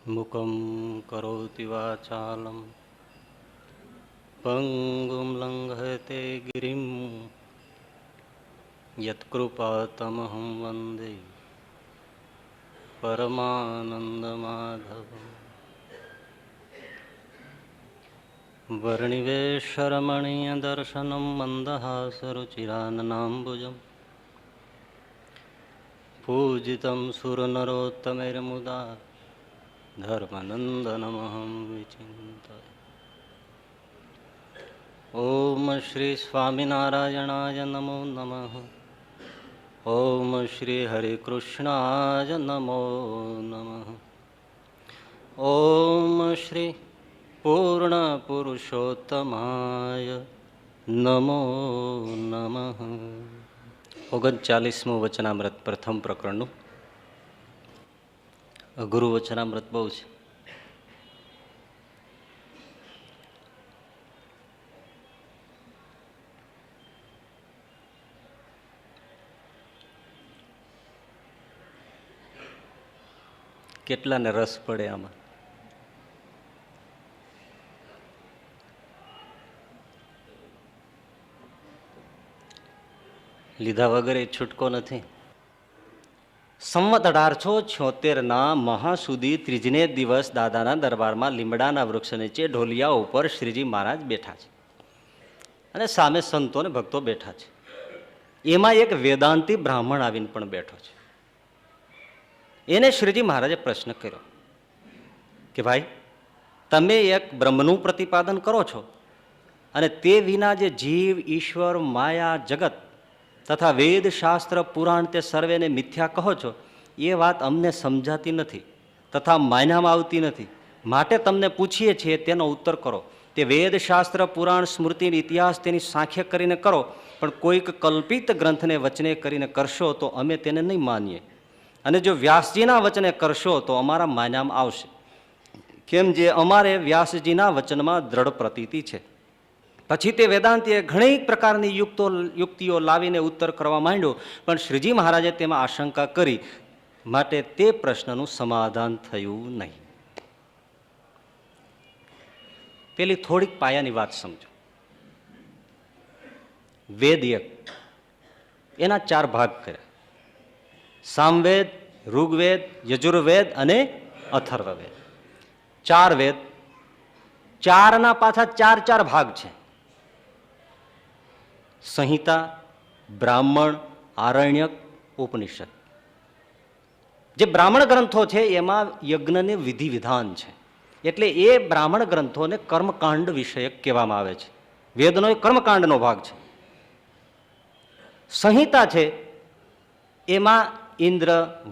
મુકં કરોતિ વાચાલં પંગું લંઘયતે ગિરિં યત્કૃપાતમહં વંદે પરમાનંદમાધવં. વર્ણિવેશરમણીયદર્શनं મંદહાસરુચિરાનનાંબુજં પૂજિतं સુરનરોત્તમૈર્મુદા ધર્મનંદનમહં વિચિંતયે. ઓમ શ્રી સ્વામિનારાયણાય નમો નમઃ. ઓમ શ્રી હરિકૃષ્ણાય નમો નમઃ. ઓમ શ્રી પૂર્ણ પુરુષોત્તમાય નમો નમઃ. 39મું વચનામૃત, પ્રથમ પ્રકરણનું. અઘરું વચનામૃત બહુ છે. કેટલાને રસ પડે આમાં? લીધા વગર એ છૂટકો નથી. સંવત 1876 મહાસુદી ત્રીજને દિવસ દાદાના દરબારમાં લીમડાના વૃક્ષ નીચે ઢોલિયા ઉપર શ્રીજી મહારાજ બેઠા છે અને સામે સંતો અને ભક્તો બેઠા છે. એમાં એક વેદાંતી બ્રાહ્મણ આવીને પણ બેઠો છે. એને શ્રીજી મહારાજે પ્રશ્ન કર્યો કે ભાઈ, તમે એક બ્રહ્મનું પ્રતિપાદન કરો છો અને તે વિના જે જીવ, ઈશ્વર, માયા, જગત તથા વેદ, શાસ્ત્ર, પુરાણ તે સર્વેને મિથ્યા કહો છો, એ વાત અમને સમજાતી નથી તથા માન્યામાં આવતી નથી. માટે તમને પૂછીએ છીએ, તેનો ઉત્તર કરો. તે વેદ, શાસ્ત્ર, પુરાણ, સ્મૃતિ, ઇતિહાસ તેની સાંખ્ય કરીને કરો, પણ કોઈક કલ્પિત ગ્રંથને વચને કરીને કરશો તો અમે તેને નહીં માનીએ, અને જો વ્યાસજીના વચને કરશો તો અમારા માન્યામાં આવશે, કેમ જે અમારે વ્યાસજીના વચનમાં દ્રઢ પ્રતીતિ છે. પછી તે વેદાંતિએ ઘણી પ્રકારની યુક્તિઓ લાવીને ઉત્તર કરવા માંડ્યો, પણ શ્રીજી મહારાજે તેમાં આશંકા કરી, માટે તે પ્રશ્નનું સમાધાન થયું નહીં. પેલી થોડીક પાયાની વાત સમજો. વેદ એક, એના 4 ભાગ કર્યા: સામવેદ, ઋગ્વેદ, યજુર્વેદ અને અથર્વવેદ. 4 વેદ, 4ના પાછા 4 ભાગ છે: સંહિતા, બ્રાહ્મણ, આરણ્યક, ઉપનિષદ. જે બ્રાહ્મણ ગ્રંથો છે એમાં યજ્ઞને વિધિ વિધાન છે, એટલે એ બ્રાહ્મણ ગ્રંથોને કર્મકાંડ વિષયક કહેવામાં આવે છે. વેદનો એ કર્મકાંડનો ભાગ છે. સંહિતા છે એમાં ઇન્દ્ર,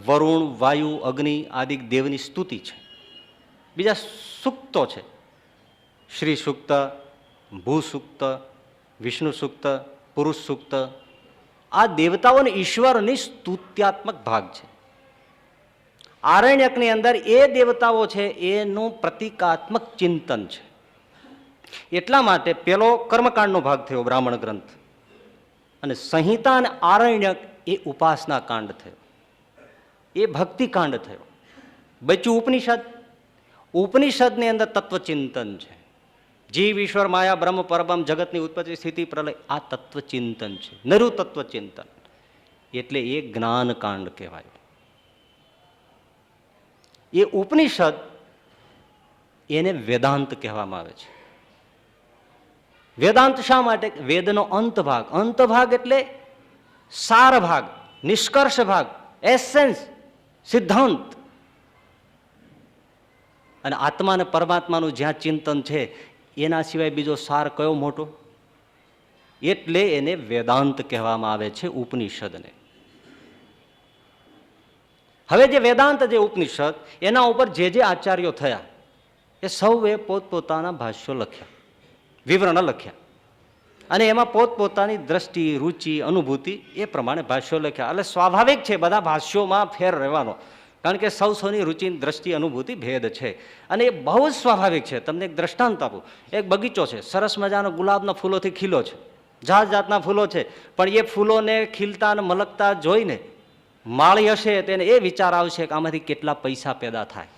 વરુણ, વાયુ, અગ્નિ આદિ દેવની સ્તુતિ છે. બીજા સૂક્તો છે: શ્રી સૂક્ત, ભૂ સૂક્ત, વિષ્ણુ સૂક્ત, પુરુષ સૂક્ત. આ દેવતાઓ અને ઈશ્વરની સ્તુત્યાત્મક ભાગ છે. આરણ્યકની અંદર એ દેવતાઓ છે એનું પ્રતિકાત્મક ચિંતન છે. એટલા માટે પેલો કર્મકાંડનો ભાગ થયો, બ્રાહ્મણ ગ્રંથ, અને સંહિતા અને આરણ્યક એ ઉપાસના કાંડ થયો, એ ભક્તિકાંડ થયો. બચ્યું ઉપનિષદ. ઉપનિષદની અંદર તત્વચિંતન છે. જીવ, ઈશ્વર, માયા, બ્રહ્મ, પરબ્રહ્મ, જગતની ઉત્પત્તિ, સ્થિતિ, પ્રલય, આ તત્વચિંતન છે, નરું તત્વચિંતન. એટલે એ જ્ઞાનકાંડ કહેવાય. એ ઉપનિષદ એને વેદાંત કહેવામાં આવે છે. વેદાંત શા માટે? વેદનો અંત ભાગ. અંત ભાગ એટલે સાર ભાગ, નિષ્કર્ષ ભાગ, એસેન્સ, સિદ્ધાંત. અને આત્મા અને પરમાત્માનું જ્યાં ચિંતન છે એના સિવાય બીજો સાર કયો મોટો? એટલે એને વેદાંત કહેવામાં આવે છે, ઉપનિષદને. હવે જે વેદાંત, જે ઉપનિષદ, એના ઉપર જે આચાર્યો થયા એ સૌએ પોતપોતાના ભાષ્યો લખ્યા, વિવરણ લખ્યા, અને એમાં પોતપોતાની દ્રષ્ટિ, રુચિ, અનુભૂતિ એ પ્રમાણે ભાષ્યો લખ્યા. એટલે સ્વાભાવિક છે બધા ભાષ્યોમાં ફેર રહેવાનો, કારણ કે સૌની રુચિ, દ્રષ્ટિ, અનુભૂતિ ભેદ છે, અને એ બહુ જ સ્વાભાવિક છે. તમને એક દ્રષ્ટાંત આપું. એક બગીચો છે, સરસ મજાનો ગુલાબના ફૂલોથી ખીલો છે, જાત જાતના ફૂલો છે, પણ એ ફૂલોને ખીલતા અને મલકતા જોઈને માળી હશે તેને એ વિચાર આવશે કે આમાંથી કેટલા પૈસા પેદા થાય.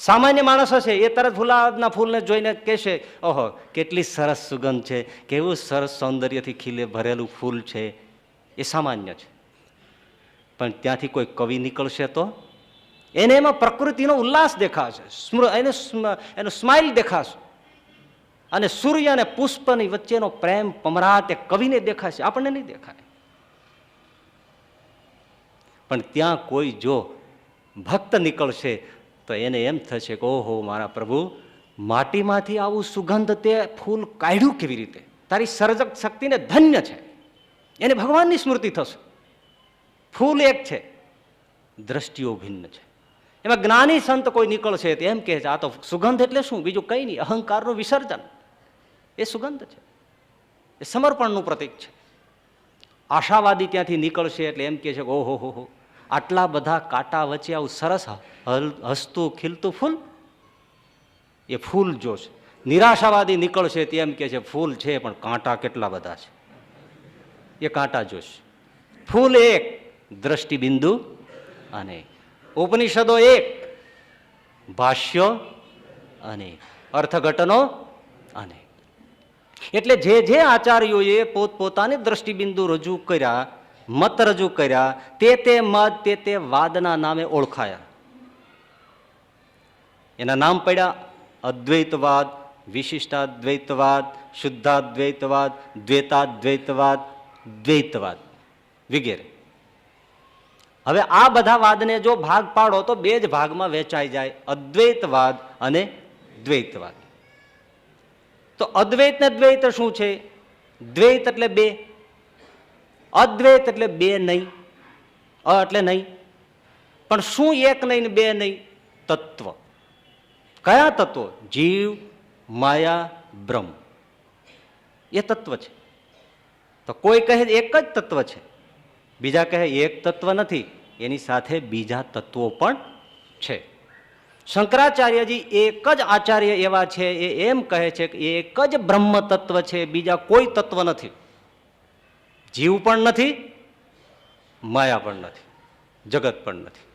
સામાન્ય માણસ હશે એ તરત ગુલાબના ફૂલને જોઈને કહેશે, ઓહો કેટલી સરસ સુગંધ છે, કેવું સરસ સૌંદર્યથી ખીલે ભરેલું ફૂલ છે. એ સામાન્ય છે. પણ ત્યાંથી કોઈ કવિ નીકળશે તો એને એમાં પ્રકૃતિનો ઉલ્લાસ દેખાશે, એનો સ્માઇલ દેખાશે. અને સૂર્ય અને પુષ્પની વચ્ચેનો પ્રેમ પમરાટ એ કવિને દેખાશે, આપણને નહીં દેખાય. પણ ત્યાં કોઈ જો ભક્ત નીકળશે તો એને એમ થશે કે ઓહો મારા પ્રભુ, માટીમાંથી આવું સુગંધ તે ફૂલ કાઢ્યું કેવી રીતે? તારી સર્જક શક્તિને ધન્ય છે. એને ભગવાનની સ્મૃતિ થશે. ફૂલ એક છે, દ્રષ્ટિઓ ભિન્ન છે. એમાં જ્ઞાની સંત કોઈ નીકળશે તો એમ કહે છે આ તો સુગંધ એટલે શું, બીજું કંઈ નહીં, અહંકારનું વિસર્જન. એ સુગંધ છે, એ સમર્પણનું પ્રતીક છે. આશાવાદી ત્યાંથી નીકળશે એટલે એમ કહે છે કે ઓહો હો, આટલા બધા કાંટા વચ્ચે આવું સરસ હસતું ખીલતું ફૂલ, એ ફૂલ જોશે. નિરાશાવાદી નીકળશે તે એમ કહે છે ફૂલ છે પણ કાંટા કેટલા બધા છે, એ કાંટા જોશે. ફૂલ એક, દ્રષ્ટિબિંદુ અનેક. ઉપનિષદો એક, ભાષ્યો અનેક, અર્થઘટનો અનેક. એટલે જે જે આચાર્યોએ પોતપોતાની દ્રષ્ટિબિંદુ રજૂ કર્યા, મત રજૂ કર્યા, તે મત તે વાદના નામે ઓળખાયા. એના નામ પડ્યા અદ્વૈતવાદ, વિશિષ્ટાદ્વૈતવાદ, શુદ્ધાદ્વૈતવાદ, દ્વૈતાદ્વૈતવાદ, દ્વૈતવાદ વગેરે. હવે આ બધા વાદને જો ભાગ પાડો તો બે જ ભાગમાં વહેંચાઈ જાય, અદ્વૈતવાદ અને દ્વૈતવાદ. તો અદ્વૈત ને દ્વૈત શું છે? દ્વૈત એટલે બે, અદ્વૈત એટલે બે નહીં, એટલે નહીં. પણ શું એક નહીં ને બે નહીં? તત્વ. કયા તત્વો? જીવ, માયા, બ્રહ્મ. એ તત્વ છે. તો કોઈ કહે એક જ તત્વ છે, બીજા કહે એક તત્વ નથી, એની સાથે બીજા તત્વો પણ છે. શંકરાચાર્યજી એક જ આચાર્ય એવા છે, એ એમ કહે છે કે એક જ બ્રહ્મ તત્વ છે, બીજા કોઈ તત્વ નથી. જીવ પણ નથી, માયા પણ નથી, જગત પણ નથી.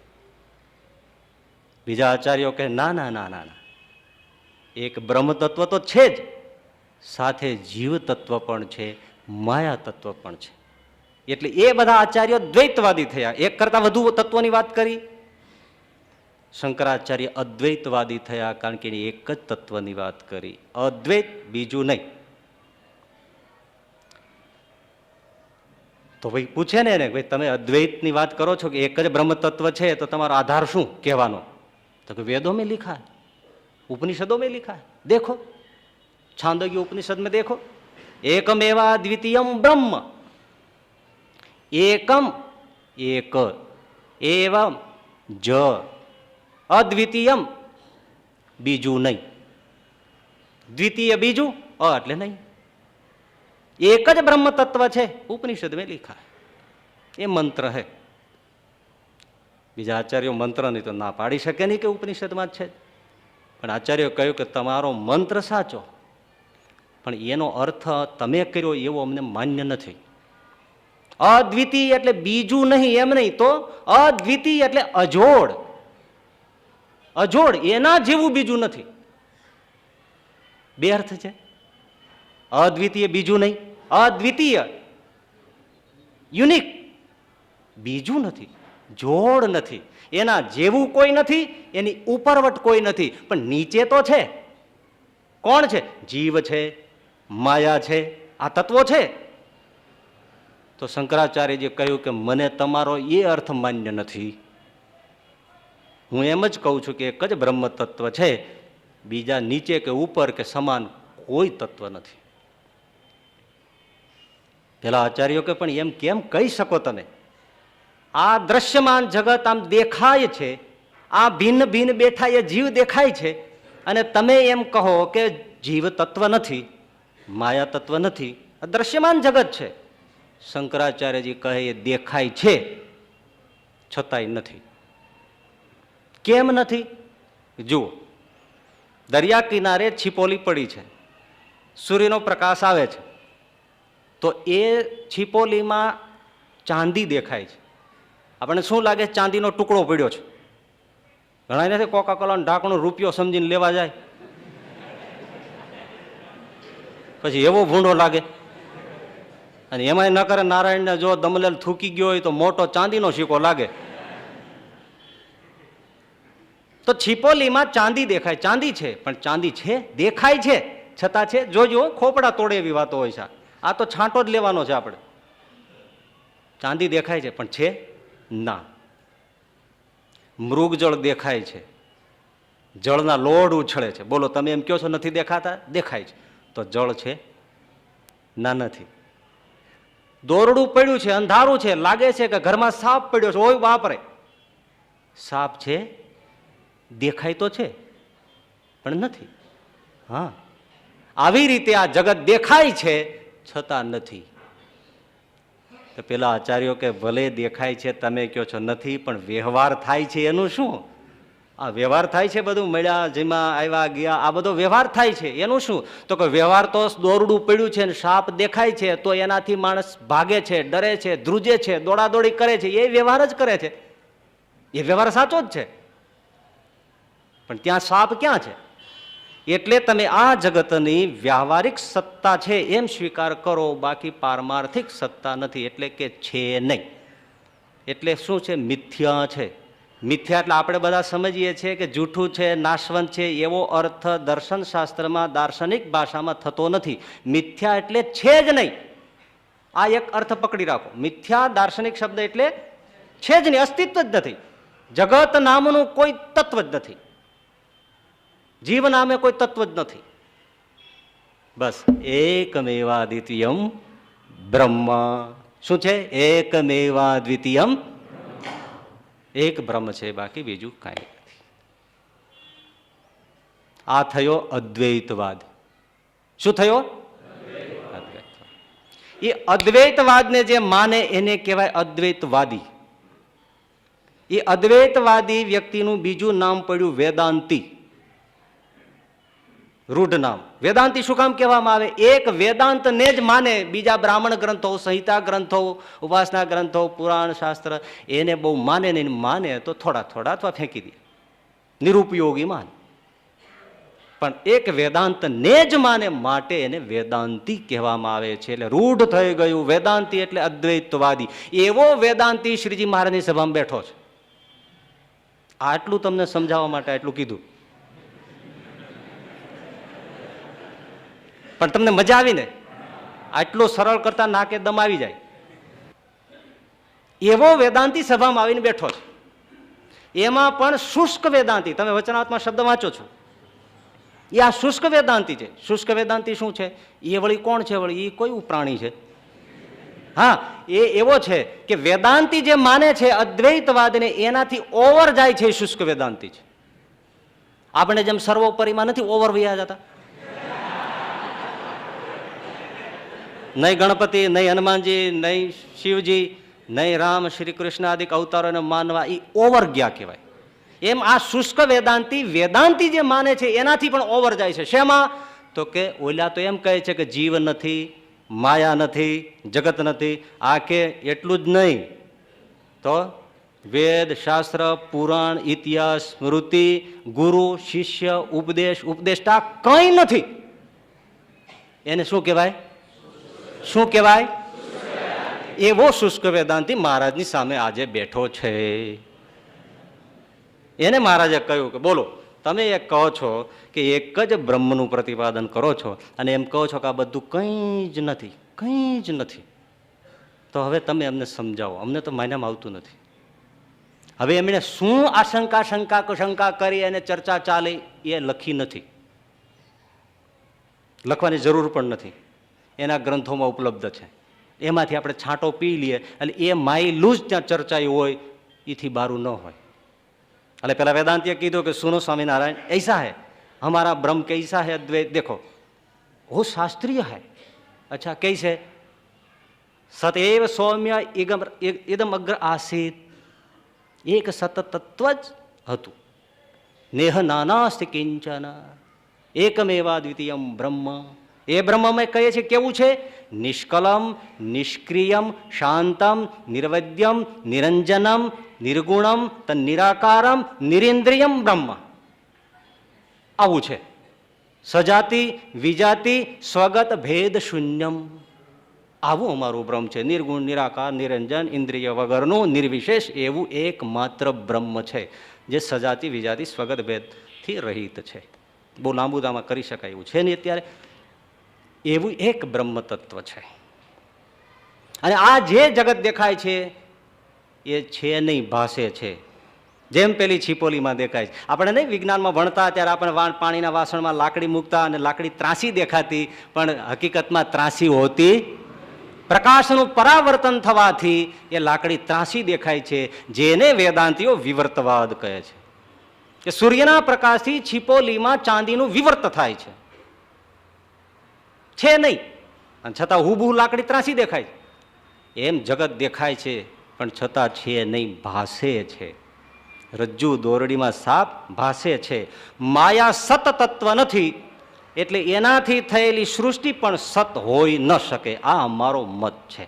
બીજા આચાર્યો કહે ના ના ના ના ના, એક બ્રહ્મ તત્વ તો છે જ, સાથે જીવ તત્વ પણ છે, માયા તત્વ પણ છે. એટલે એ બધા આચાર્યો દ્વૈતવાદી થયા. એક કરતા વધુ તત્વોની વાત કરી. શંકરાચાર્ય અદ્વૈતવાદી થયા, કારણ કે એક જ તત્વની વાત કરી, અદ્વૈત, બીજું નહીં. તો ભાઈ પૂછે ને ભાઈ તમે અદ્વૈતની વાત કરો છો કે એક જ બ્રહ્મ તત્વ છે, તો તમારો આધાર શું કહેવાનો? તો કે વેદों में लिखा है, उपनिषदों में लिखा है. देखो छांदोग्य उपनिषद में देखो, एकमेवा द्वितीयम ब्रह्म, एकम एक एवं ज અદ્વિતીયમ બીજું નહીં, દ્વિતીય બીજું એટલે નહીં. એક જ બ્રહ્મ તત્વ છે, ઉપનિષદ में लिखा है. એ મંત્ર है. બીજા આચાર્યો મંત્ર નહીં તો ના પાડી શકે નહીં કે ઉપનિષદમાં જ છે. પણ આચાર્યો કહ્યું કે તમારો મંત્ર સાચો, પણ એનો અર્થ તમે કર્યો એવો અમને માન્ય નથી. અદ્વિતીય એટલે બીજું નહીં એમ નહીં, તો અદ્વિતીય એટલે અજોડ. અજોડ એના જેવું બીજું નથી. બે અર્થ છે. અદ્વિતીય બીજું નહીં, અદ્વિતીય યુનિક, બીજું નથી, જોડ નથી. એના જેવું કોઈ નથી, એની ઉપરવટ કોઈ નથી, પણ નીચે તો છે. કોણ છે? જીવ છે, માયા છે, આ તત્વો છે. તો શંકરાચાર્યજી કહ્યું કે મને તમારો એ અર્થ માન્ય નથી. હું એમ જ કહું છું કે એક જ બ્રહ્મ તત્વ છે, બીજા નીચે કે ઉપર કે સમાન કોઈ તત્વ નથી. પેલા આચાર્યો કે પણ એમ કેમ કહી શકો તમે? આ દ્રશ્યમાન જગત આમ દેખાય છે, આ ભિન્ન ભિન્ન બેઠા એ જીવ દેખાય છે, અને તમે એમ કહો કે જીવ તત્વ નથી, માયા તત્વ નથી, દ્રશ્યમાન જગત છે. શંકરાચાર્યજી કહે એ દેખાય છે છતાંય નથી. કેમ નથી? જુઓ, દરિયા કિનારે છીપોલી પડી છે, સૂર્યનો પ્રકાશ આવે છે, તો એ છીપોલીમાં ચાંદી દેખાય છે. આપણને શું લાગે? ચાંદીનો ટુકડો પડ્યો છે. ઘણા નથી કોકા કોલાનું ઢાંકણું રૂપિયો સમજીને લેવા જાય, પછી એવો ભૂંડો લાગે. અને એમાંય ન કરે નારાયણને જો દમલેલ થૂકી ગયો હોય તો મોટો ચાંદીનો સિક્કો લાગે. તો છીપોલીમાં ચાંદી દેખાય, ચાંદી છે પણ ચાંદી છે દેખાય છે છતાં છે, જોજો ખોપડા તોડે એવી વાતો હોય છે. આ તો છાંટો જ લેવાનો છે આપણે. ચાંદી દેખાય છે પણ છે ના. મૃગજળ દેખાય છે, જળના લોઢ ઉછળે છે. બોલો તમે એમ કહો છો નથી દેખાતા? દેખાય છે તો જળ છે ના નથી. દોરડું પડ્યું છે, અંધારું છે, લાગે છે કે ઘરમાં સાપ પડ્યો છે. ઓય બાપરે, સાપ છે દેખાય તો છે પણ નથી. હા, આવી રીતે આ જગત દેખાય છે છતાં નથી. તો પેલા આચાર્યો કે ભલે દેખાય છે તમે કહો છો નથી, પણ વ્યવહાર થાય છે એનું શું? આ વ્યવહાર થાય છે બધું મળ્યા જેમાં આવ્યા ગયા આ બધો વ્યવહાર થાય છે એનું શું? તો કે વ્યવહાર તો દોરડું પડ્યું છે ને સાપ દેખાય છે તો એનાથી માણસ ભાગે છે, ડરે છે, ધ્રુજે છે, દોડાદોડી કરે છે. એ વ્યવહાર જ કરે છે, એ વ્યવહાર સાચો જ છે. પણ ત્યાં સાપ ક્યાં છે? એટલે તમે આ જગતની વ્યાવહારિક સત્તા છે એમ સ્વીકાર કરો, બાકી પારમાર્થિક સત્તા નથી, એટલે કે છે નહીં. એટલે શું છે? મિથ્યા છે. મિથ્યા એટલે આપણે બધા સમજીએ છીએ કે જૂઠું છે, નાશવંત છે, એવો અર્થ દર્શન શાસ્ત્રમાં દાર્શનિક ભાષામાં થતો નથી. મિથ્યા એટલે છે જ નહીં. આ એક અર્થ પકડી રાખો. મિથ્યા દાર્શનિક શબ્દ એટલે છે જ નહીં, અસ્તિત્વ જ નથી. જગત નામનું કોઈ તત્વ જ નથી, જીવ નામે કોઈ તત્વ જ નથી. બસ એકમેવા દ્વિતીયમ બ્રહ્મ. શું છે? એકમેવા દ્વિતીયમ, એક બ્રહ્મ છે, બાકી બીજું કાંઈ નથી. આ થયો અદ્વૈતવાદ. શું થયો? એ અદ્વૈતવાદને જે માને એને કહેવાય અદ્વૈતવાદી. એ અદ્વૈતવાદી વ્યક્તિનું બીજું નામ પડ્યું વેદાંતી. રૂઢ નામ. વેદાંતી શું કામ કહેવામાં આવે? એક વેદાંતને જ માને, બીજા બ્રાહ્મણ ગ્રંથો, સંહિતા ગ્રંથો, ઉપાસના ગ્રંથો, પુરાણ શાસ્ત્ર એને બહુ માને નહીં. માને તો થોડા થોડા અથવા ફેંકી દે, નિરુપયોગી માને. પણ એક વેદાંતને જ માને માટે એને વેદાંતી કહેવામાં આવે છે. એટલે રૂઢ થઈ ગયું વેદાંતી એટલે અદ્વૈતવાદી. એવો વેદાંતી શ્રીજી મહારાજની સભામાં બેઠો છે. આટલું તમને સમજાવવા માટે આટલું કીધું. પણ તમને મજા આવી ને? આટલું સરળ કરતા નાકે દમ આવી જાય એવો વેદાંતી સભામાં આવીને બેઠો છે. એમાં પણ શુષ્ક વેદાંતી. તમે વચનાત્મા શબ્દ વાંચો છો, એ આ શુષ્ક વેદાંતી છે. શુષ્ક વેદાંતી શું છે? એ વળી કોણ છે? વળી એ કોઈ પ્રાણી છે? હા, એ એવો છે કે વેદાંતી જે માને છે અદ્વૈતવાદને એનાથી ઓવર જાય છે. શુષ્ક વેદાંતી છે. આપણે જેમ સર્વોપરીમાં નથી ઓવર વયા જતા. નહીં ગણપતિ, નહીં હનુમાનજી, નહીં શિવજી, નહીં રામ, શ્રી કૃષ્ણ આદિક અવતારોને માનવા, એ ઓવર ગયા કહેવાય. એમ આ શુષ્ક વેદાંતી, વેદાંતી જે માને છે એનાથી પણ ઓવર જાય છે. શેમાં? તો કે ઓલા તો એમ કહે છે કે જીવ નથી, માયા નથી, જગત નથી. આ કે એટલું જ નહીં, તો વેદ, શાસ્ત્ર, પુરાણ, ઇતિહાસ, સ્મૃતિ, ગુરુ, શિષ્ય, ઉપદેશ, ઉપદેષ્ટા કંઈ નથી. એને શું કહેવાય? શું કહેવાય? એવો શુષ્ક વેદાંતી મહારાજની સામે આજે બેઠો છે. એને મહારાજે કહ્યું કે બોલો, તમે એ કહો છો કે એક જ બ્રહ્મનું પ્રતિપાદન કરો છો અને એમ કહો છો કે આ બધું કંઈ જ નથી, કંઈ જ નથી. તો હવે તમે અમને સમજાવો, અમને તો માન્યામાં આવતું નથી. હવે એમણે શું આશંકા શંકા કરી અને ચર્ચા ચાલી એ લખી નથી, લખવાની જરૂર પણ નથી. એના ગ્રંથોમાં ઉપલબ્ધ છે. એમાંથી આપણે છાંટો પી લઈએ એટલે એ માયલું જ ત્યાં ચર્ચાઈ હોય, એથી બારું ન હોય. એટલે પેલા વેદાંતિએ કીધું કે સુનો સ્વામિનારાયણ, ऐसा है हमारा ब्रह्म कैसा है अद्वैत, देखो वो शास्त्रीय है. अच्छा कैसे? सतएव सौम्य इदम अग्र आसीत, एक सत तत्व જ હતું. નેહ નાનાસ્તિ કિંચન એકમેવા દ્વિતીયમ બ્રહ્મ. એ બ્રહ્મમય કહીએ છીએ કેવું છે? નિષ્કલમ, નિષ્ક્રિયમ, શાંતમ, નિર્વદ્યમ, નિરંજનમ, નિર્ગુણમ, નિરાકારમ, નિરેન્દ્રિયમ બ્રહ્મ. આવું છે. સજાતિ, વિજાતિ, સ્વગત, ભેદ શૂન્યમ. આવું અમારું બ્રહ્મ છે. નિર્ગુણ, નિરાકાર, નિરંજન, ઇન્દ્રિય વગરનું નિર્વિશેષ એવું એકમાત્ર બ્રહ્મ છે, જે સજાતિ, વિજાતિ, સ્વગત, ભેદથી રહિત છે. બહુ લાંબુદામાં કરી શકાય એવું છે નહીં અત્યારે. એવું એક બ્રહ્મ તત્વ છે. અને આ જે જગત દેખાય છે એ છે નહીં, ભાસે છે. જેમ પેલી છીપોલીમાં દેખાય છે. આપણે નહીં વિજ્ઞાનમાં ભણતા ત્યારે આપણે પાણીના વાસણમાં લાકડી મૂકતા અને લાકડી ત્રાસી દેખાતી, પણ હકીકતમાં ત્રાસી હોતી. પ્રકાશનું પરાવર્તન થવાથી એ લાકડી ત્રાસી દેખાય છે, જેને વેદાંતિઓ વિવર્તવાદ કહે છે. કે સૂર્યના પ્રકાશથી છીપોલીમાં ચાંદીનું વિવર્ત થાય છે નહીં, અને છતાં હુબહુ લાકડી ત્રાસી દેખાય છે. એમ જગત દેખાય છે પણ છતાં છે નહીં, ભાસે છે. રજ્જુ દોરડીમાં સાપ ભાસે છે. માયા સત તત્વ નથી, એટલે એનાથી થયેલી સૃષ્ટિ પણ સત હોઈ ન શકે. આ અમારો મત છે.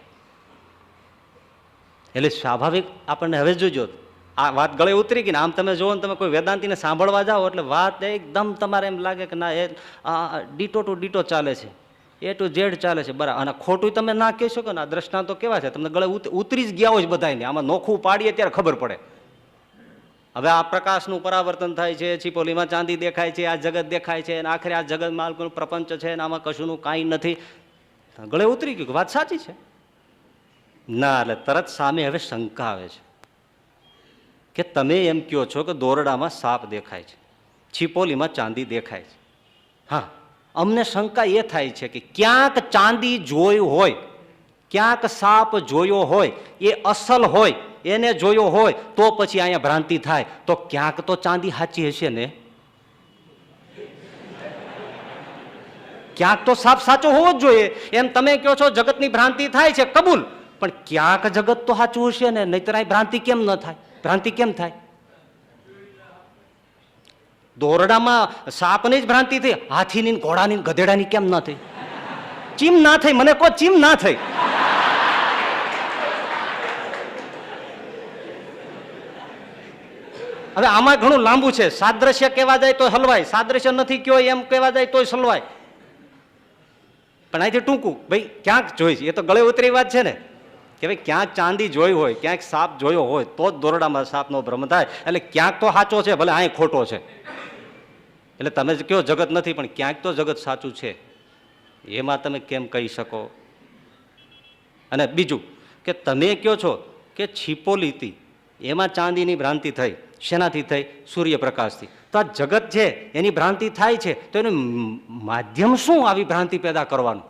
એટલે સ્વાભાવિક આપણને હવે જોજો આ વાત ગળે ઉતરી ગઈ ને. આમ તમે જુઓ ને, તમે કોઈ વેદાંતિને સાંભળવા જાઓ એટલે વાત એકદમ તમારે એમ લાગે કે ના, એ ડીટો ટુ ડીટો ચાલે છે, એ ટુ ઝેડ ચાલે છે, બરાબર. અને ખોટું તમે ના કહી શકો ને. આ દ્રષ્ટાંતો કેવા છે, તમને ગળે ઉતરી જ ગયા હોય બધાને. આમાં નોખું પાડીએ ત્યારે ખબર પડે. હવે આ પ્રકાશનું પરાવર્તન થાય છે, છીપોલીમાં ચાંદી દેખાય છે, આ જગત દેખાય છે, અને આખરે આ જગતમાં પ્રપંચ છે અને આમાં કશુંનું કાંઈ નથી. ગળે ઉતરી ગયું કે વાત સાચી છે ના. એટલે તરત સામે હવે શંકા આવે છે કે તમે એમ કહો છો કે દોરડામાં સાપ દેખાય છે, છીપોલીમાં ચાંદી દેખાય છે. હા, અમને શંકા એ થાય છે કે ક્યાંક ચાંદી જોઈ હોય, ક્યાંક સાપ જોયો હોય, એ અસલ હોય, એને જોયો હોય તો પછી અહીંયા ભ્રાંતિ થાય. તો ક્યાંક તો ચાંદી સાચી હશે ને, ક્યાંક તો સાપ સાચો હોવો જ જોઈએ. એમ તમે કહો છો જગતની ભ્રાંતિ થાય છે, કબૂલ, પણ ક્યાંક જગત તો સાચું હશે ને, નહીતર આ ભ્રાંતિ કેમ ન થાય? ભ્રાંતિ કેમ થાય? દોરડામાં સાપની જ ભ્રાંતિ થઈ, હાથીની, ઘોડાની, ગધેડાની કેમ ન થઈ? ચીમ ના થઈ? મને કહો, ચીમ ના થઈ? હવે આમાં ઘણું લાંબુ છે. સાદ્રશ્ય કહેવા જાય તો હલવાય, સાદ્રશ્ય નથી કયો એમ કહેવા જાય તો હલવાય. પણ અહીંથી ટૂંકું, ભાઈ ક્યાંક જોઈ છે. એ તો ગળે ઉતરી વાત છે ને કે ભાઈ ક્યાંક ચાંદી જોઈ હોય, ક્યાંક સાપ જોયો હોય તો જ દોરડામાં સાપનો ભ્રમ થાય. એટલે ક્યાંક તો સાચો છે, ભલે અહીં ખોટો છે. એટલે તમે જ કહો જગત નથી, પણ ક્યાંક તો જગત સાચું છે. એમાં તમે કેમ કહી શકો? અને બીજું કે તમે કહો છો કે છીપોલીથી એમાં ચાંદીની ભ્રાંતિ થઈ. શેનાથી થઈ? સૂર્યપ્રકાશથી. તો આ જગત છે એની ભ્રાંતિ થાય છે, તો એનું માધ્યમ શું આવી ભ્રાંતિ પેદા કરવાનું?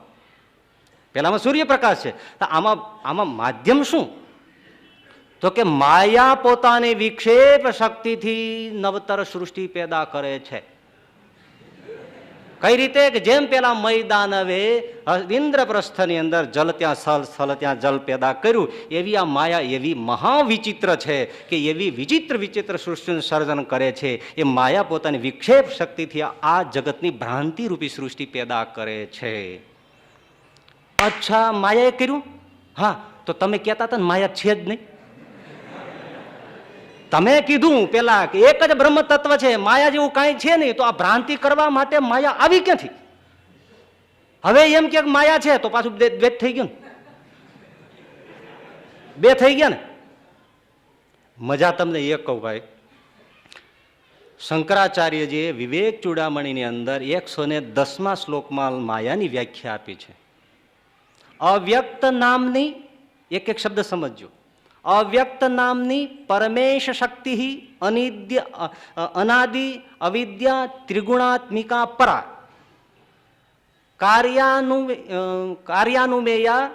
પેલામાં સૂર્યપ્રકાશ છે, તો આમાં માધ્યમ શું? તો કે માયા પોતાની વિક્ષેપ શક્તિથી નવતર સૃષ્ટિ પેદા કરે છે. કઈ રીતે? કે જેમ પેલા મૈદાનવે ઇન્દ્રપ્રસ્થની અંદર જલ ત્યાં સ્થળ, સ્થળ ત્યાં જલ પેદા કર્યું, એવી આ માયા એવી મહાવિચિત્ર છે કે એવી વિચિત્ર વિચિત્ર સૃષ્ટિનું સર્જન કરે છે. એ માયા પોતાની વિક્ષેપ શક્તિથી આ જગતની ભ્રાંતિ રૂપી સૃષ્ટિ પેદા કરે છે. અચ્છા, માયાએ કર્યું? હા, તો તમે કહેતા હતા ને માયા છે જ નહીં. તમે કીધું પેલા કે એક જ બ્રહ્મ તત્વ છે, માયા જેવું કાંઈ છે નહીં, તો આ ભ્રાંતિ કરવા માટે માયા આવી ક્યાંથી? હવે એમ કે માયા છે તો પાછું દ્વૈત થઈ ગયું ને, બે થઈ ગયા ને. મજા તમને એ કહું ભાઈ, શંકરાચાર્યજીએ વિવેક ચૂડામણીની અંદર 110મા શ્લોકમાં માયાની વ્યાખ્યા આપી છે. અવ્યક્ત નામની, એક એક શબ્દ સમજજો. અવ્યક્ત નામની પરમેશ શક્તિ અનિદ્ય અનાદિ અવિદ્યા ત્રિગુણાત્મિકા પરા કાર્યાનુમેયા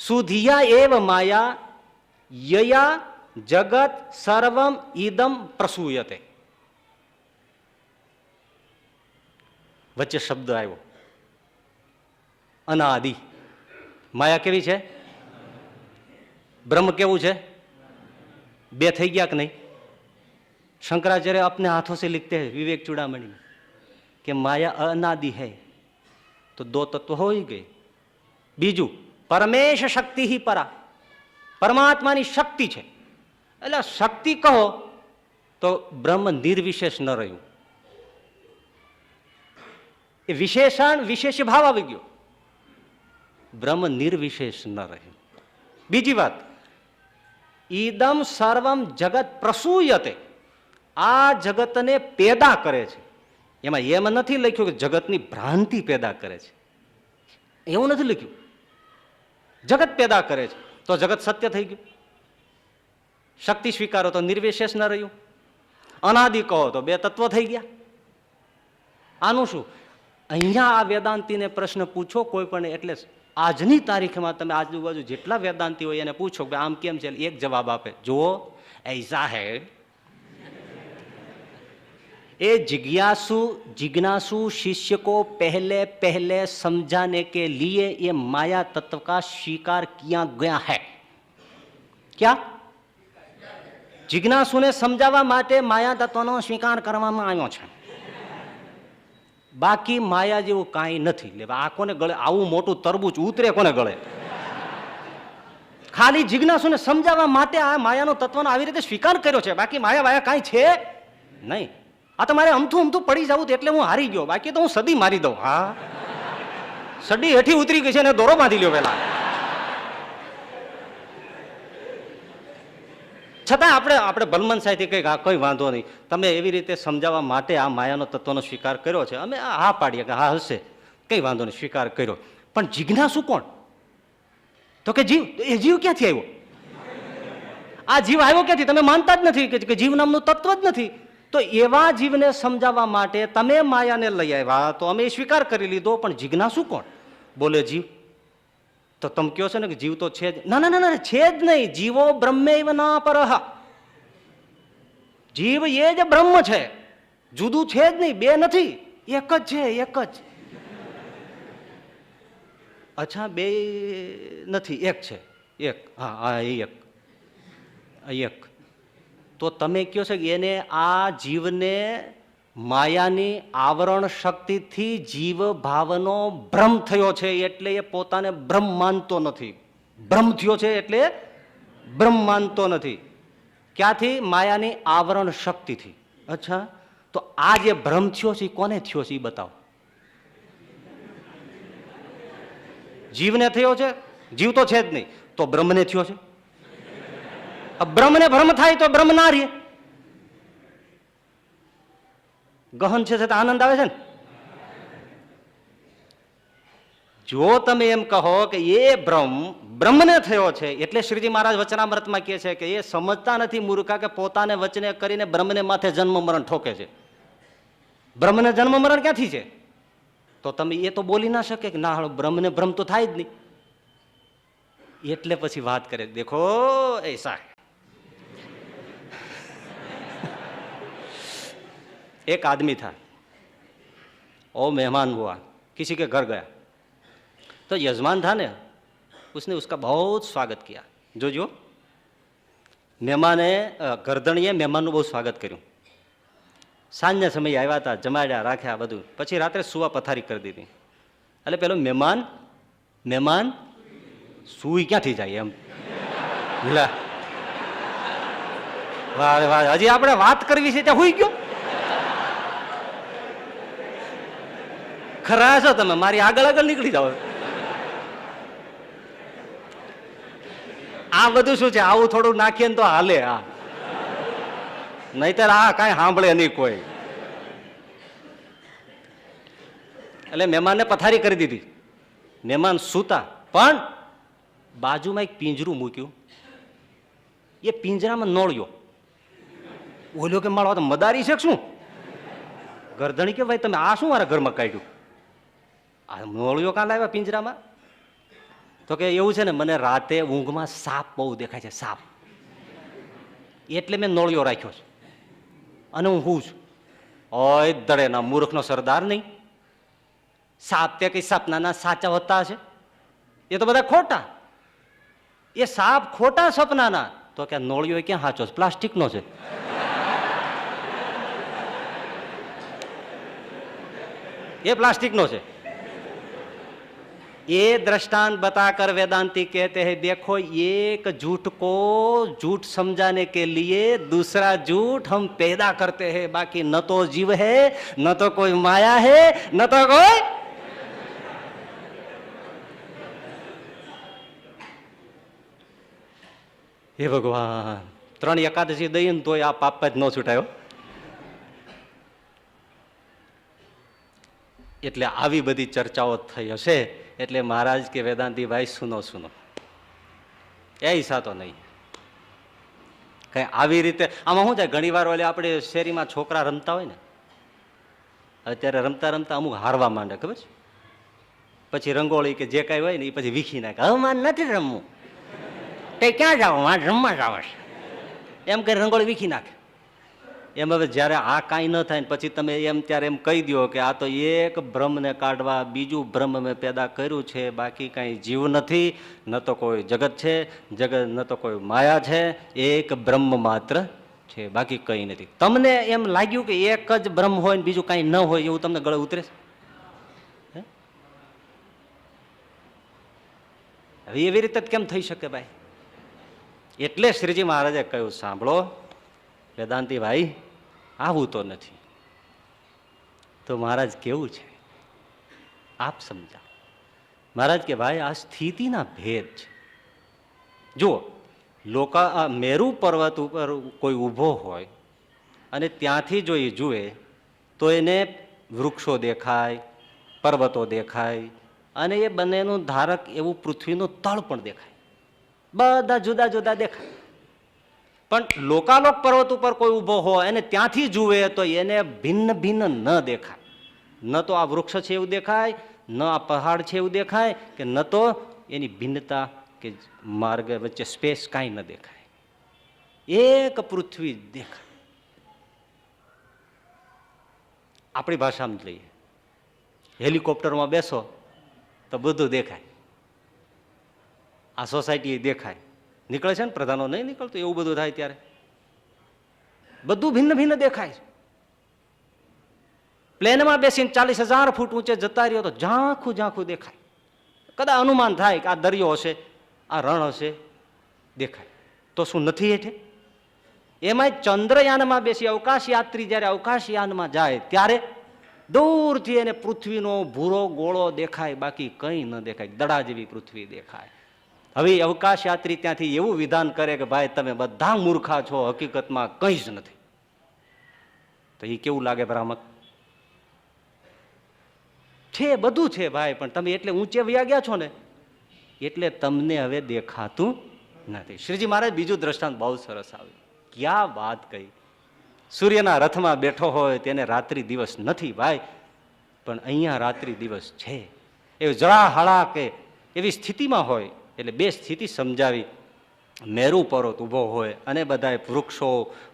સુધિયા એવ માયા યયા જગત સર્વમ ઇદમ પ્રસૂયતે. વચ્ચે શબ્દ આવ્યો અનાદિ. માયા કેવી છે? બ્રહ્મ કેવું છે? બે થઈ ગયા કે નહીં? શંકરાચાર્ય अपने हाथों से लिखते हैं विवेक चूड़ामणि में कि माया अनादि है. તો દો તત્વ હોઈ ગઈ. બીજું, પરમેશ શક્તિ હિ પરા, પરમાત્માની શક્તિ છે. એટલે શક્તિ કહો તો બ્રહ્મ નિર્વિશેષ ન રહ્યું. એ વિશેષણ વિશેષ ભાવ આવી ગયો, બ્રહ્મ નિર્વિશેષ ન રહ્યું. બીજી વાત, ઈદમ સર્વમ જગત પ્રસૂયતે, આ જગતને પેદા કરે છે. એમાં એમ નથી લખ્યું કે જગતની ભ્રાંતિ પેદા કરે છે, એવું નથી લખ્યું. જગત પેદા કરે છે તો જગત સત્ય થઈ ગયું. શક્તિ સ્વીકારો તો નિર્વિશેષ ન રહ્યું. અનાદિ કહો તો બે તત્વ થઈ ગયા. આનું શું? અહીંયા આ વેદાંતિને પ્રશ્ન પૂછો કોઈ પણ, એટલે આજની તારીખમાં તમે આજુબાજુ જેટલા વેદાંતિ હોય એને પૂછો કે આમ કેમ છે, એક જવાબ આપે, જુઓ ऐसा है. એ जिज्ञासु शिष्य को पहले पहले समझाने के लिए ये माया तत्व का स्वीकार किया गया है. क्या? जिज्ञासुने समझावा माटे माया तत्वनो स्वीकार કરવામાં આવ્યો છે. બાકી માયા જેવું કાંઈ નથી. આ કોને ગળે આવું મોટું તરબૂચ ઉતરે? કોને ગળે? ખાલી જિજ્ઞાસુને સમજાવવા માટે આ માયાનો તત્વનો આવી રીતે સ્વીકાર કર્યો છે. બાકી માયા વાયા કાંઈ છે નહીં. આ તો મારે અમથું અમથું પડી જવું એટલે હું હારી ગયો, બાકી તો હું સદી મારી દઉં. હા, સદી હેઠી ઉતરી ગઈ છે ને દોરો બાંધી લ્યો પેલા. છતાં આપણે ભલમન સાહેબથી કંઈક આ કોઈ વાંધો નહીં, તમે એવી રીતે સમજાવવા માટે આ માયાનો તત્વનો સ્વીકાર કર્યો છે, અમે હા પાડીએ કે હા હશે, કંઈ વાંધો નહીં, સ્વીકાર કર્યો. પણ જિજ્ઞાસુ કોણ? તો કે જીવ. એ જીવ ક્યાંથી આવ્યો? આ જીવ આવ્યો ક્યાંથી? તમે માનતા જ નથી કે જીવ નામનું તત્વ જ નથી. તો એવા જીવને સમજાવવા માટે તમે માયાને લઈ આવ્યા તો અમે સ્વીકાર કરી લીધો. પણ જિજ્ઞાસુ કોણ? બોલે જીવ. તો તમે કહો છો ને કે જીવ તો છે જ. ના ના ના, છે જ નહીં. જીવો બ્રહ્મૈવ ના પરહ. જીવ એ જ બ્રહ્મ છે, જુદું છે જ નહીં, બે નથી, એક જ છે, એક જ. અચ્છા, બે નથી, એક છે, એક. હા હા, એક. તો તમે કહો છો કે એને આ જીવને માયાની આવરણ શક્તિથી જીવ ભાવનો ભ્રમ થયો છે એટલે એ પોતાને બ્રહ્મ માનતો નથી. ભ્રમ થયો છે એટલે બ્રહ્મ માનતો નથી. ક્યાંથી? માયાની આવરણ શક્તિથી. અચ્છા, તો આ જે ભ્રમ થયો છે કોને થયો છે એ બતાવો. જીવને થયો છે? જીવ તો છે જ નહીં, તો બ્રહ્મને થયો છે? બ્રહ્મને ભ્રમ થાય તો બ્રહ્મ ના રહે. ગહન છે તો આનંદ આવે છે ને. જો તમે એમ કહો કે એ બ્રહ્મને થયો છે એટલે શ્રીજી મહારાજ વચનામૃતમાં કહે છે કે એ સમજતા નથી મૂર્ખા કે પોતાને વચને કરીને બ્રહ્મને માથે જન્મ મરણ ઠોકે છે. બ્રહ્મને જન્મ મરણ ક્યાંથી છે? તો તમે એ તો બોલી ના શકે કે ના, બ્રહ્મને ભ્રમ તો થાય જ નહીં. એટલે પછી વાત કરે, દેખો એસા. एक आदमी था, वो मेहमान हुआ, किसी के घर गया, तो यजमान था ने, उसने उसका बहुत स्वागत किया. जो મહેમાને ગરદણીએ મહેમાનનું બહુ સ્વાગત કર્યું. સાંજના સમયે આવ્યા હતા, જમાડ્યા, રાખ્યા બધું. પછી રાત્રે સુવા પથારી કરી દીધી. એટલે પેલો મહેમાન સુઈ ક્યાંથી જાય એમ. વાહ, હજી આપણે વાત કરવી છે ત્યાં હુઈ ગયો. ખરા છો તમે, મારી આગળ નીકળી જાઓ. આ બધું શું છે? આવું થોડું નાખીએ ને તો હાલે. આ નહીતર આ કાંઈ સાંભળે નહીં કોઈ. એટલે મહેમાનને પથારી કરી દીધી, મહેમાન સૂતા, પણ બાજુમાં એક પિંજરું મૂક્યું. એ પિંજરામાં નોળ્યો. ઓલ્યો કે મારો તો મદારી છે શું? ગરદણી કે ભાઈ તમે આ શું મારા ઘરમાં કાઢ્યું? આ નોળિયો કાં લાવ્યા પિંજરામાં? તો કે એવું છે ને, મને રાતે ઊંઘમાં સાપ બહુ દેખાય છે, સાપ, એટલે મેં નોળિયો રાખ્યો છે અને હું છું. ઓય દડે ના મૂર્ખનો સરદાર નહીં. સાપ તે કઈ સપનાના સાચા હોતા હશે? એ તો બધા ખોટા. એ સાપ ખોટા સપનાના. તો કે નોળિયો ક્યાં સાચો છે? પ્લાસ્ટિકનો છે. એ પ્લાસ્ટિકનો છે. ये दृष्टांत बताकर वेदांती कहते हैं देखो एक झूठ को झूठ समझाने के लिए दूसरा झूठ हम पैदा करते हैं, बाकी न तो जीव है, न तो कोई माया है, न तो कोई हे ભગવાન 3 એકાદશી દઈએ ને તોય આ પાપ જ ન છૂટાયો. એટલે આવી બધી ચર્ચાઓ થઈ હશે એટલે મહારાજ કે વેદાંતીભાઈ સુનો સુનો એ હિસાતો નહીં કઈ આવી રીતે. આમાં શું થાય ઘણી વાર ઓલે આપણે શેરીમાં છોકરા રમતા હોય ને, અત્યારે રમતા રમતા અમુક હારવા માંડે ખબર છે, પછી રંગોળી કે જે કાંઈ હોય ને એ પછી વીખી નાખે, હવે મારે નથી રમવું, તે ક્યાં જાવ મારે રમવા જ આવે છે એમ કરી રંગોળી વીખી નાખે. એમ હવે જ્યારે આ કાંઈ ન થાય ને પછી તમે એમ ત્યારે એમ કહી દો કે આ તો એક બ્રહ્મને કાઢવા બીજું બ્રહ્મ મેં પેદા કર્યું છે, બાકી કાંઈ જીવ નથી, ન તો કોઈ જગત છે, જગત ન તો કોઈ માયા છે, એક બ્રહ્મ માત્ર છે, બાકી કંઈ નથી. તમને એમ લાગ્યું કે એક જ બ્રહ્મ હોય ને બીજું કાંઈ ન હોય એવું તમને ગળે ઉતરે છે? હવે એવી રીતે કેમ થઈ શકે ભાઈ? એટલે શ્રીજી મહારાજે કહ્યું સાંભળો વેદાંતી ભાઈ આવું તો નથી. તો મહારાજ કેવું છે આપ સમજાવો. મહારાજ કે ભાઈ આ સ્થિતિના ભેદ છે. જુઓ લોકા મેરુ પર્વત ઉપર કોઈ ઊભો હોય અને ત્યાંથી જો એ જુએ તો એને વૃક્ષો દેખાય, પર્વતો દેખાય અને એ બંનેનું ધારક એવું પૃથ્વીનું તળ પણ દેખાય, બધા જુદા જુદા દેખાય. પણ લોકાલોક પર્વત ઉપર કોઈ ઊભો હોય અને ત્યાંથી જુએ તો એને ભિન્ન ભિન્ન ન દેખાય. ન તો આ વૃક્ષ છે એવું દેખાય, ન આ પહાડ છે એવું દેખાય, કે ન તો એની ભિન્નતા કે માર્ગ વચ્ચે સ્પેસ કાંઈ ન દેખાય, એક પૃથ્વી દેખાય. આપણી ભાષામાં જ લઈએ, હેલિકોપ્ટરમાં બેસો તો બધું દેખાય, આ સોસાયટી દેખાય, નીકળે છે ને પ્રધાનો નહીં નીકળતું એવું બધું થાય ત્યારે બધું ભિન્ન ભિન્ન દેખાય છે. પ્લેનમાં બેસીને 40,000 ફૂટ ઊંચે જતા રહ્યો તો ઝાંખું ઝાંખું દેખાય. કદાચ અનુમાન થાય કે આ દરિયો હશે, આ રણ હશે, દેખાય. તો શું નથી હેઠે? એમાં ચંદ્રયાનમાં બેસી અવકાશ યાત્રી જયારે અવકાશયાનમાં જાય ત્યારે દૂરથી એને પૃથ્વીનો ભૂરો ગોળો દેખાય, બાકી કંઈ ન દેખાય, દડા જેવી પૃથ્વી દેખાય. હવે અવકાશ યાત્રી ત્યાંથી એવું વિધાન કરે કે ભાઈ તમે બધા મૂર્ખા છો, હકીકતમાં કંઈ જ નથી. તો એ કેવું લાગે ભ્રામક? છે બધું છે ભાઈ, પણ તમે એટલે ઊંચે વયા ગયા છો ને એટલે તમને હવે દેખાતું નથી. શ્રીજી મહારાજ બીજું દ્રષ્ટાંત બહુ સરસ આવ્યું. ક્યાં વાત કહી! સૂર્યના રથમાં બેઠો હોય તેને રાત્રિ દિવસ નથી ભાઈ, પણ અહીંયા રાત્રિ દિવસ છે. એ જરા હળા કે એવી સ્થિતિમાં હોય એટલે બે સ્થિતિ સમજાવી. મેરુ પર્વત ઊભો હોય અને બધા વૃક્ષો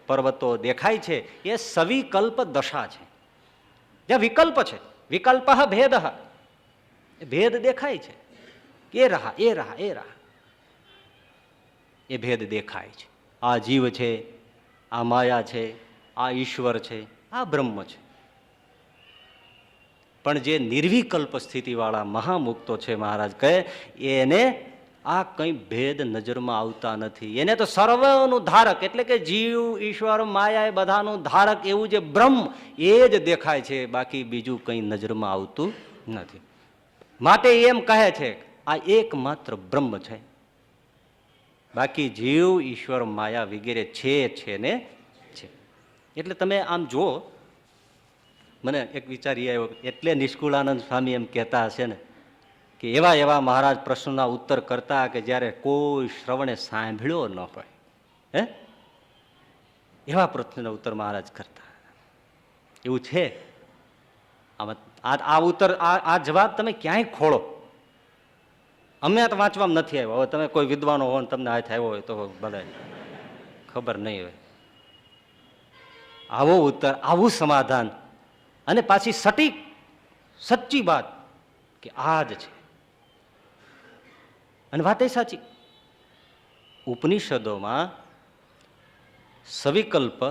પર્વતો દેખાય છે, એ સવિકલ્પ દશા છે, જ્યાં વિકલ્પ છે. વિકલ્પ ભેદ, એ ભેદ દેખાય છે. એ રહા એ રહા એ રહા એ ભેદ દેખાય છે. આ જીવ છે, આ માયા છે, આ ઈશ્વર છે, આ બ્રહ્મ છે. પણ જે નિર્વિકલ્પ સ્થિતિવાળા મહામુક્તો છે મહારાજ કહે એને આ કંઈ ભેદ નજરમાં આવતા નથી. એને તો સર્વનું ધારક એટલે કે જીવ, ઈશ્વર, માયા એ બધાનું ધારક એવું જે બ્રહ્મ એ જ દેખાય છે, બાકી બીજું કંઈ નજરમાં આવતું નથી. માટે એમ કહે છે આ એકમાત્ર બ્રહ્મ છે, બાકી જીવ, ઈશ્વર, માયા વગેરે છે ને છે. એટલે તમે આમ જુઓ, મને એક વિચાર એ આવ્યો, એટલે નિષ્કુળાનંદ સ્વામી એમ કહેતા હશે ને કે એવા એવા મહારાજ પ્રશ્નના ઉત્તર કરતા કે જ્યારે કોઈ શ્રવણે સાંભળ્યો ન હોય, હે એવા પ્રશ્નના ઉત્તર મહારાજ કરતા. એવું છે આ ઉત્તર, આ જવાબ તમે ક્યાંય ખોળો, અમે તો વાંચવામાં નથી આવ્યો. હવે તમે કોઈ વિદ્વાનો હો ને તમને હાથ આવ્યો હોય તો બધા ખબર નહીં હોય. આવો ઉત્તર, આવું સમાધાન, અને પાછી સટીક સચ્ચી વાત કે આ જ છે. અને વાત એ સાચી. ઉપનિષદોમાં સવિકલ્પ,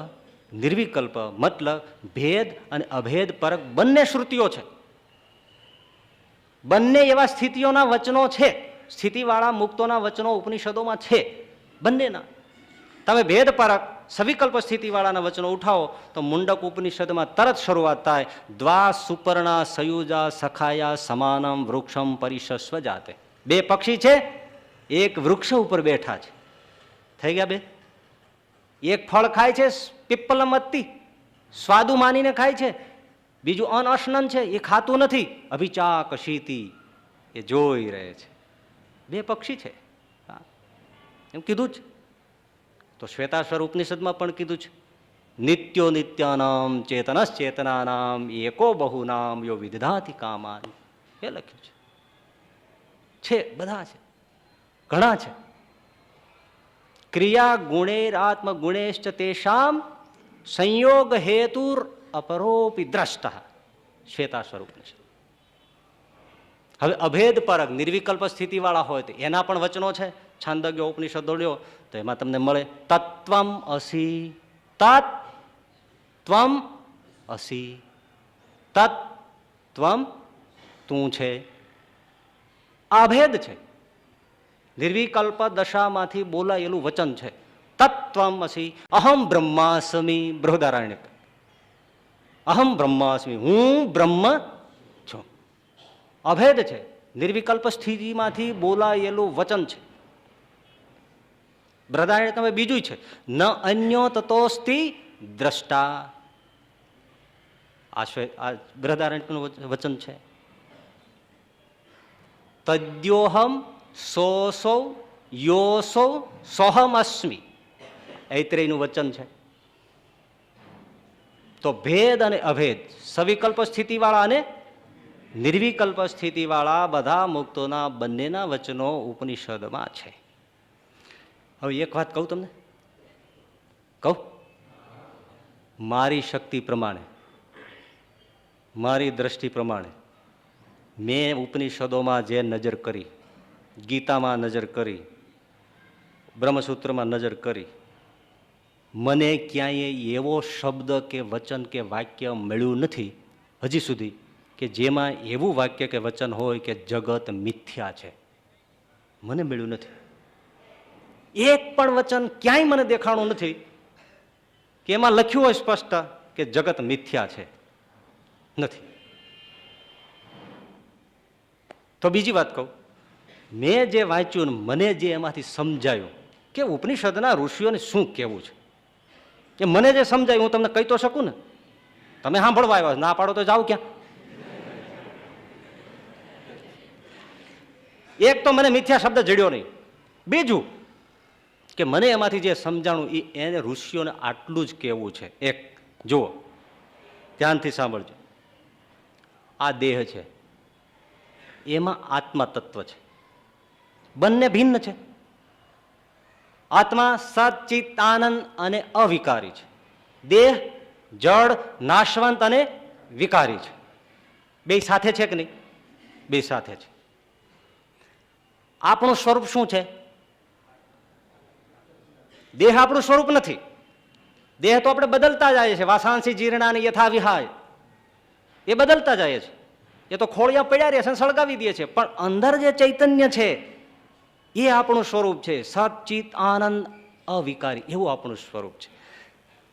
નિર્વિકલ્પ મતલબ ભેદ અને અભેદ પરક બંને શ્રુતિઓ છે. બંને એવા સ્થિતિઓના વચનો છે, સ્થિતિવાળા મુક્તોના વચનો ઉપનિષદોમાં છે બંનેના. તમે ભેદ પરક સવિકલ્પ સ્થિતિવાળાના વચનો ઉઠાવો તો મુંડક ઉપનિષદમાં તરત શરૂઆત થાય, દ્વા સુપર્ણા સયુજા સખાયા સમાનમ વૃક્ષમ પરિશસ્વ જાતે. બે પક્ષી છે, એક વૃક્ષ ઉપર બેઠા છે. થઈ ગયા બે. એક ફળ ખાય છે પીપલમત્તી, સ્વાદુ માનીને ખાય છે. બીજું અનઅશ્નન છે, એ ખાતું નથી. અભિચાક શીતી, એ જોઈ રહે છે. બે પક્ષી છે, એમ કીધું જ. તો શ્વેતાશ્વર ઉપનિષદમાં પણ કીધું છે, નિત્યો નિત્યાનામ ચેતનસ ચેતનાનામ એકો બહુનામ યો વિદધાતિ કામાન. એ લખ્યું છે. બધા છે, ઘણા છે. ક્રિયા ગુણેરાત્મ ગુણેશ્ચ તેષામ સંયોગ હેતુર અપરોપી દ્રષ્ટ. શ્વેતાશ્વર ઉપનિષદ. હવે અભેદ પરક નિર્વિકલ્પ સ્થિતિવાળા હોય તો એના પણ વચનો છે. છાંદોગ્ય ઉપનિષદ દોડ્યો તો એમાં તમને મળે તત્વમ અસી, તત્વમ અસી, તત્વમ તું છે. અભેદ છે, નિર્વિકલ્પ દશામાંથી બોલાયેલું વચન છે. તત્વમ અસી, અહમ બ્રહ્માસ્મી. બૃહદારણ્યક, અહમ બ્રહ્માસ્મી, હું બ્રહ્મ છું. અભેદ છે, નિર્વિકલ્પ સ્થિતિમાંથી બોલાયેલું વચન છે. બૃહદારણ્યક તમે બીજું છે, ન અન્યો તતોસ્તિ દ્રષ્ટા. આ બૃહદારણ્યકનું વચન છે. તદ્યોહમ સોસૌ યોસૌ સોહમ અસ્મિ. ઐત્રેયનું વચન છે. તો ભેદ અને અભેદ, સવિકલ્પ સ્થિતિવાળા અને નિર્વિકલ્પ સ્થિતિવાળા બધા મુક્તોના બંનેના વચનો ઉપનિષદમાં છે. હવે એક વાત કહું તમને, કહું? મારી શક્તિ પ્રમાણે, મારી દ્રષ્ટિ પ્રમાણે મેં ઉપનિષદોમાં જે નજર કરી, ગીતામાં નજર કરી, બ્રહ્મસૂત્રમાં નજર કરી, મને ક્યાંય એવો શબ્દ કે વચન કે વાક્ય મળ્યું નથી હજી સુધી કે જેમાં એવું વાક્ય કે વચન હોય કે જગત મિથ્યા છે. મને મળ્યું નથી. એક પણ વચન ક્યાંય મને દેખાણું નથી કે એમાં લખ્યું હોય સ્પષ્ટ કે જગત મિથ્યા છે. નથી. તો બીજી વાત કહું, મેં જે વાંચ્યું મને જે એમાંથી સમજાયું કે ઉપનિષદના ઋષિઓને શું કહેવું છે, કે મને જે સમજાયું હું તમને કહી તો શકું ને. તમે સાંભળવા આવ્યા, ના પાડો તો જાઓ ક્યાં? એક તો મને મિથ્યા શબ્દ જડ્યો નહીં. બીજું કે મને એમાંથી જે સમજાણું એને ઋષિઓને આટલું જ કહેવું છે. એક જુઓ, ધ્યાનથી સાંભળજો. આ દેહ છે, એમાં આત્મા તત્વ છે. બંને ભિન્ન છે. આત્મા સચ્ચિત આનંદ અને અવિકારી છે. દેહ જડ, નાશવંત અને વિકારી છે. બે સાથે છે કે નહીં? બે સાથે છે. આપણું સ્વરૂપ શું છે? દેહ આપણું સ્વરૂપ નથી. દેહ તો આપણે બદલતા જઈએ છીએ. વાસાંસી જીર્ણાની યથા વિહાય, એ બદલતા જઈએ છીએ. એ તો ખોળિયા પડ્યા રહે છે, સળગાવી દે છે. પણ અંદર જે ચૈતન્ય છે એ આપણું સ્વરૂપ છે. સચ્ચિત આનંદ અવિકારી, એવું આપણું સ્વરૂપ છે.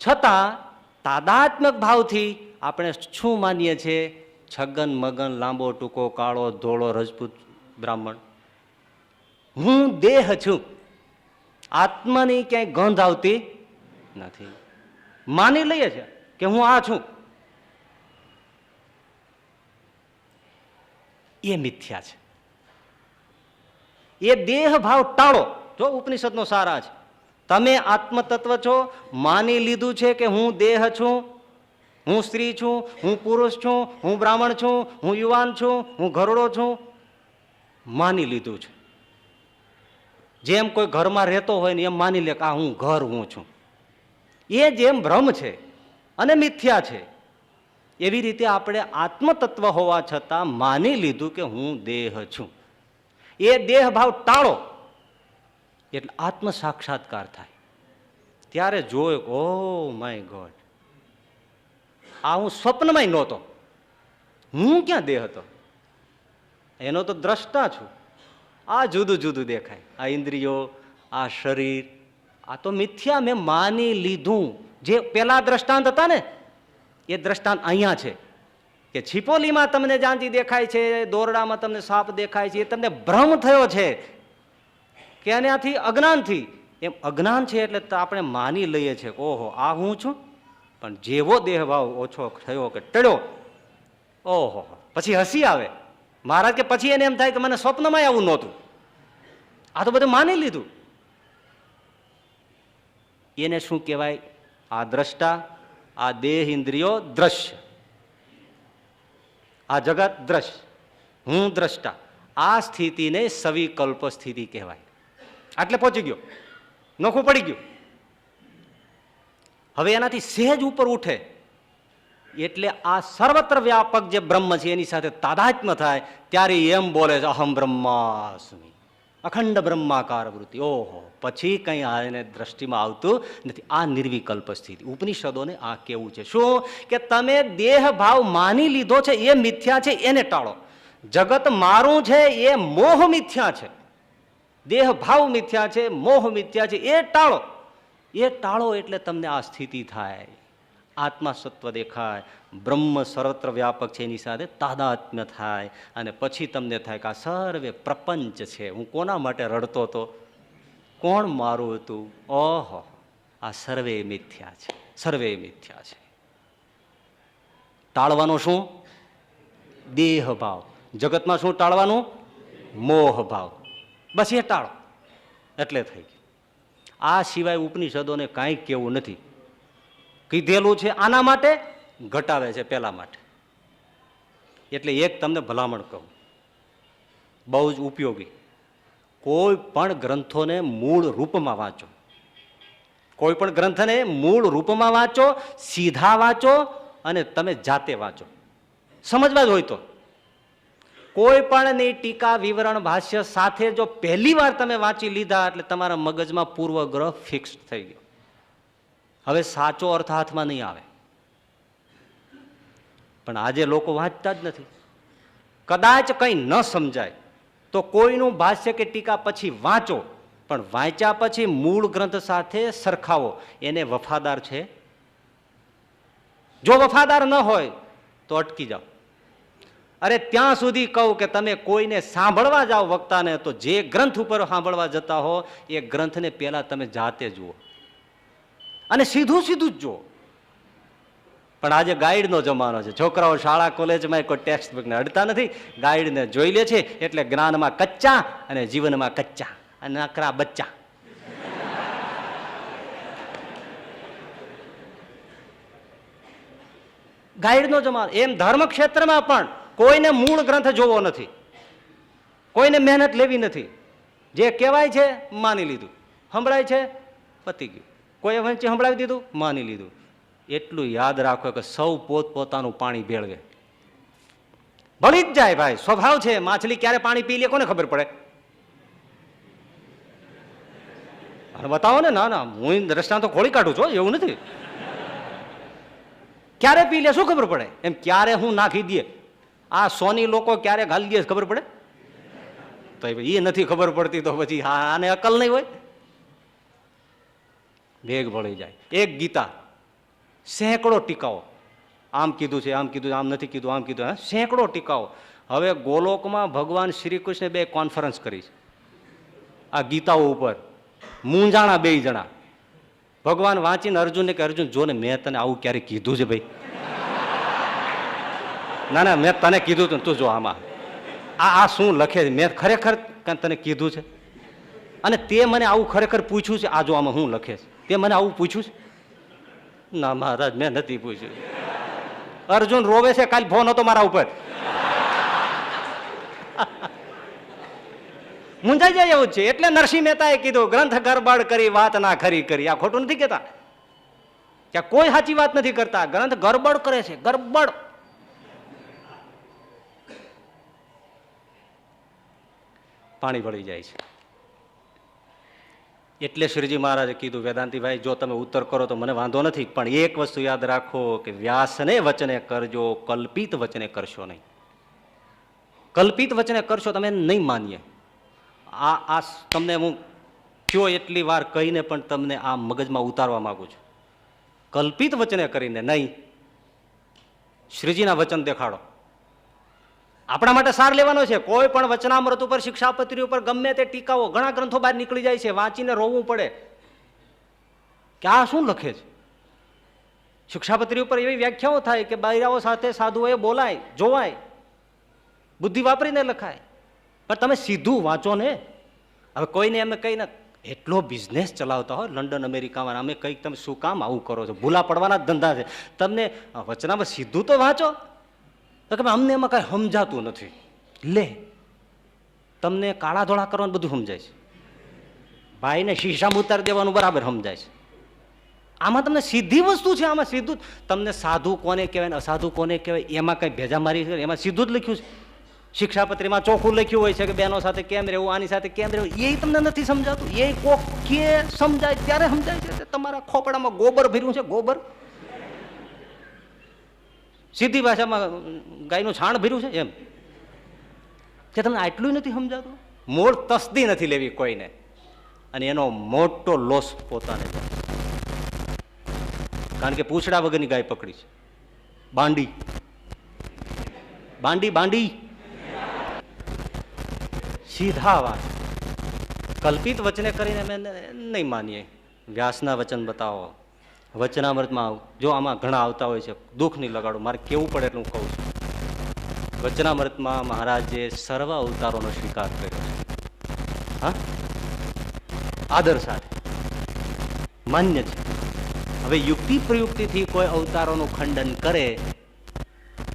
છતાં તાદાત્મ્યક ભાવથી આપણે શું માનીએ છીએ? છગન મગન, લાંબો ટૂંકો, કાળો ધોળો, રજપૂત બ્રાહ્મણ. હું દેહ છું. આત્માની ક્યાંય ગંધ આવતી નથી. માની લઈએ છે કે હું આ છું. એ મિથ્યા છે. એ દેહ ભાવ ટાળો. જો ઉપનિષદનો સારા છે. તમે આત્મતત્વ છો, માની લીધું છે કે હું દેહ છું, હું સ્ત્રી છું, હું પુરુષ છું, હું બ્રાહ્મણ છું, હું યુવાન છું, હું ઘરડો છું. માની લીધું છે. જેમ કોઈ ઘરમાં રહેતો હોય ને એમ માની લે કે આ હું ઘર હું છું. એ જેમ ભ્રમ છે અને મિથ્યા છે, એવી રીતે આપણે આત્મતત્વ હોવા છતાં માની લીધું કે હું દેહ છું. એ દેહ ભાવ ટાળો એટલે આત્મ સાક્ષાત્કાર થાય. ત્યારે જોયો, ઓ માય ગોડ, આ હું સ્વપ્નમાંય નહોતો. હું ક્યાં દેહ હતો? એનો તો દ્રષ્ટા છું. આ જુદું જુદું દેખાય, આ ઇન્દ્રિયો, આ શરીર, આ તો મિથ્યા મેં માની લીધું. જે પેલા દ્રષ્ટાંત હતા ને એ દ્રષ્ટાંત અહીંયા છે કે છીપોલીમાં તમને ચાંદી દેખાય છે, દોરડામાં તમને સાપ દેખાય છે, એ તમને ભ્રમ થયો છે કે એનાથી અજ્ઞાનથી. એમ અજ્ઞાન છે એટલે આપણે માની લઈએ છીએ કે ઓહો આ હું છું. પણ જેવો દેહભાવ ઓછો થયો કે ટળ્યો, ઓહો પછી હસી આવે મહારાજ કે પછી એને એમ થાય કે મને સ્વપ્નમાં આવું નહોતું, આ તો બધું માની લીધું. એને શું કહેવાય? આ દ્રષ્ટા, આ દેહ ઇન્દ્રિયો દ્રશ્ય, આ જગત દ્રશ્ય, હું દ્રષ્ટા. આ સ્થિતિને સવિકલ્પ સ્થિતિ કહેવાય. આટલે પહોંચી ગયો, નોખું પડી ગયું. હવે એનાથી સહેજ ઉપર ઉઠે એટલે આ સર્વત્ર વ્યાપક જે બ્રહ્મ છે એની સાથે તાદાત્મ્ય થાય ત્યારે એમ બોલે છે અહમ બ્રહ્માસ્મિ, અખંડ બ્રહ્માકાર વૃત્તિ. ઓહો, પછી કંઈ આને દ્રષ્ટિમાં આવતું નથી. આ નિર્વિકલ્પ સ્થિતિ. ઉપનિષદોને આ કેવું છે શું? કે તમે દેહ ભાવ માની લીધો છે એ મિથ્યા છે, એને ટાળો. જગત મારું છે એ મોહ મિથ્યા છે, દેહ ભાવ મિથ્યા છે, મોહ મિથ્યા છે, એ ટાળો. એ ટાળો એટલે તમને આ સ્થિતિ થાય, આત્મા સત્વ દેખાય, બ્રહ્મ સર્વત્ર વ્યાપક છે એની સાથે તાદાત્મ્ય થાય. અને પછી તમને થાય કે આ સર્વે પ્રપંચ છે. હું કોના માટે રડતો હતો? કોણ મારું હતું? ઓહો, આ સર્વે મિથ્યા છે, સર્વે મિથ્યા છે. ટાળવાનું શું? દેહ ભાવ. જગતમાં શું ટાળવાનું? મોહ ભાવ. બસ એ ટાળો એટલે થઈ ગયું. આ સિવાય ઉપનિષદોને કાંઈ કેવું નથી. કીધેલું છે આના માટે, ઘટાવે છે પેલા માટે. એટલે એક તમને ભલામણ કહું, બહુ જ ઉપયોગી. કોઈ પણ ગ્રંથોને મૂળ રૂપમાં વાંચો. કોઈ પણ ગ્રંથને મૂળ રૂપમાં વાંચો, સીધા વાંચો અને તમે જાતે વાંચો. સમજવા જ હોય તો. કોઈ પણની ટીકા, વિવરણ, ભાષ્ય સાથે જો પહેલી વાર તમે વાંચી લીધા એટલે તમારા મગજમાં પૂર્વગ્રહ ફિક્સ થઈ ગયો. હવે સાચો અર્થ હાથમાં નહીં આવે. પણ આજે લોકો વાંચતા જ નથી. કદાચ કંઈ ન સમજાય તો કોઈનું ભાષ્ય કે ટીકા પછી વાંચો, પણ વાંચ્યા પછી મૂળ ગ્રંથ સાથે સરખાવો. એને વફાદાર છે? જો વફાદાર ન હોય તો અટકી જાઓ. અરે ત્યાં સુધી કહું કે તમે કોઈને સાંભળવા જાઓ વક્તાને, તો જે ગ્રંથ ઉપર સાંભળવા જતા હો એ ગ્રંથને પહેલા તમે જાતે જુઓ અને સીધું સીધું જ જુઓ. પણ આજે ગાઈડનો જમાનો છે. છોકરાઓ શાળા કોલેજમાં કોઈ ટેક્સ્ટ બુકને અડતા નથી, ગાઈડને જોઈ લે છે. એટલે જ્ઞાનમાં કચ્ચા અને જીવનમાં કચ્ચા અને નકરા બચ્ચા. ગાઈડનો જમાનો. એમ ધર્મ ક્ષેત્રમાં પણ કોઈને મૂળ ગ્રંથ જોવો નથી, કોઈને મહેનત લેવી નથી. જે કહેવાય છે માની લીધું, સંભળાય છે પતી ગયું. કોઈ વંચી સંભળાવી દીધું, માની લીધું. એટલું યાદ રાખો કે સૌ પોતપોતાનું પાણી ભેળવે. ભળી જ જાય ભાઈ, સ્વભાવ છે. માછલી ક્યારે પાણી પી લે કોને ખબર પડે? બતાવો ને. ના ના, હું દ્રષ્ટાંત તો ખોલી કાઢું છું, એવું નથી. ક્યારે પી લે શું ખબર પડે? એમ ક્યારે હું નાખી દે, આ સોની લોકો ક્યારે ઘાલી દે ખબર પડે? તો એ નથી ખબર પડતી તો પછી આને અકલ નહીં હોય? ભેગ ભળી જાય. એક ગીતા સેંકડો ટીકાઓ, આમ કીધું છે, આમ કીધું, આમ નથી કીધું, આમ કીધું, સેંકડો ટીકાઓ. હવે ગોલોકમાં ભગવાન શ્રી કૃષ્ણે 2 કોન્ફરન્સ કરી છે આ ગીતાઓ ઉપર. મૂંઝાણા 2 જણા. ભગવાન વાંચીને અર્જુનને કે અર્જુન જો ને, મેં તને આવું ક્યારે કીધું છે ભાઈ? ના ના, મેં તને કીધું તું, તું જો આમાં આ શું લખે છે, મેં ખરેખર તને કીધું છે? અને તે મને આવું ખરેખર પૂછ્યું છે? આ જો આમાં શું લખે છે, તે મને આવું પૂછ્યું છે? ના મહારાજ, મેં નથી પૂછ્યું. અર્જુન રોવે છે, કાલ ફોન હતો મારા ઉપર. મૂંઝાઈ જાય એવું છે. એટલે નરસિંહ મહેતાએ કીધું ગ્રંથ ગરબડ કરી વાત ના ખરી કરી. આ ખોટું નથી કહેતા, ત્યાં કોઈ સાચી વાત નથી કરતા. ગ્રંથ ગરબડ કરે છે, ગરબડ. પાણી ભળી જાય છે. એટલે શ્રીજી મહારાજે કીધું વેદાંતિભાઈ જો તમે ઉત્તર કરો તો મને વાંધો નથી, પણ એક વસ્તુ યાદ રાખો કે વ્યાસને વચને કરજો, કલ્પિત વચને કરશો નહીં. કલ્પિત વચને કરશો તમે નહીં માનીએ. આ તમને હું કયો એટલી વાર કહીને પણ તમને આ મગજમાં ઉતારવા માંગુ છું. કલ્પિત વચને કરીને નહીં, શ્રીજીના વચન દેખાડો. આપણા માટે સાર લેવાનો છે. કોઈ પણ વચનામૃત ઉપર, શિક્ષાપત્રી ઉપર ગમે તે ટીકાઓ, ઘણા ગ્રંથો બહાર નીકળી જાય છે, વાંચીને રોવું પડે કે આ શું લખે છે. શિક્ષાપત્રી ઉપર એવી વ્યાખ્યાઓ થાય કે બૈરાઓ સાથે સાધુઓએ બોલાય, જોવાય, બુદ્ધિ વાપરીને લખાય. પણ તમે સીધું વાંચો ને. હવે કોઈને એમ કહીને એટલો બિઝનેસ ચલાવતા હોય લંડન અમેરિકામાં, અમે કંઈક તમે શું કામ આવું કરો છો, ભૂલા પડવાના જ ધંધા છે. તમને વચનામાં સીધું તો વાંચો. તો કે અમને એમાં કાંઈ સમજાતું નથી. લે, તમને કાળા ધોળા કરવાનું બધું સમજાય છે, ભાઈને શીશામાં ઉતારી દેવાનું બરાબર સમજાય છે. આમાં તમને સીધી વસ્તુ છે. આમાં સીધું તમને સાધુ કોને કહેવાય ને અસાધુ કોને કહેવાય એમાં કંઈ ભેજા મારી છે, એમાં સીધું જ લખ્યું છે. શિક્ષાપત્રીમાં ચોખ્ખું લખ્યું હોય છે કે બહેનો સાથે કેમ રહેવું, આની સાથે કેમ રહેવું. એ તમને નથી સમજાતું. એ કોક કે સમજાય ત્યારે સમજાય છે. તમારા ખોપડામાં ગોબર ભર્યું છે, ગોબર. સીધી ભાષામાં ગાયનું છાણ ભર્યું છે એમ. કે તમને આટલું નથી સમજાતું. મૂળ તસ્દી નથી લેવી કોઈને, અને એનો મોટો લોસ પોતાને જાય. કારણ કે પૂછડા વગરની ગાય પકડી છે. બાંડી બાંડી બાંડી સીધા વાત. કલ્પિત વચને કરીને અમે નહીં માનીએ. વ્યાસના વચન બતાવો, વચનામૃતમાં જો આમાં ઘણા આવતા હોય છે, દુઃખ નહીં લગાડું, મારે કેવું પડે એટલું હું કહું છું. વચનામૃતમાં મહારાજે સર્વ અવતારોનો સ્વીકાર કર્યો છે. હા, આદર સાથે માન્ય છે. હવે યુક્તિ પ્રયુક્તિથી કોઈ અવતારોનું ખંડન કરે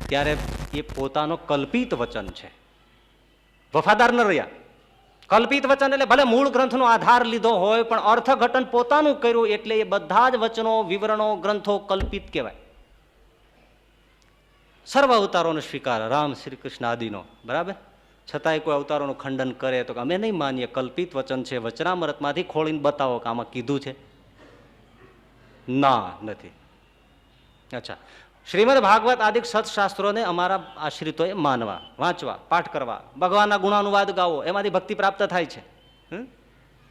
ત્યારે એ પોતાનો કલ્પિત વચન છે. વફાદાર ન રહ્યા. કલ્પિત વચન એટલે ભલે મૂળ ગ્રંથનો આધાર લીધો હોય, પણ અર્થઘટન પોતાનું કર્યું એટલે એ બધા જ વચનો, વિવરણો, ગ્રંથો કલ્પિત કહેવાય. સર્વ અવતારોનો સ્વીકાર, રામ, શ્રી કૃષ્ણ આદિનો, બરાબર. છતાંય કોઈ અવતારોનું ખંડન કરે તો અમે નહીં માનીએ. કલ્પિત વચન છે. વચનામૃતમાંથી ખોળીને બતાવો કે આમાં કીધું છે. ના, નથી. અચ્છા, શ્રીમદ ભાગવત આદિ સત્શાસ્ત્રોને અમારા આશ્રિતોએ માનવા, વાંચવા, પાઠ કરવા, ભગવાનના ગુણાનુવાદ ગાવો, એમાંથી ભક્તિ પ્રાપ્ત થાય છે.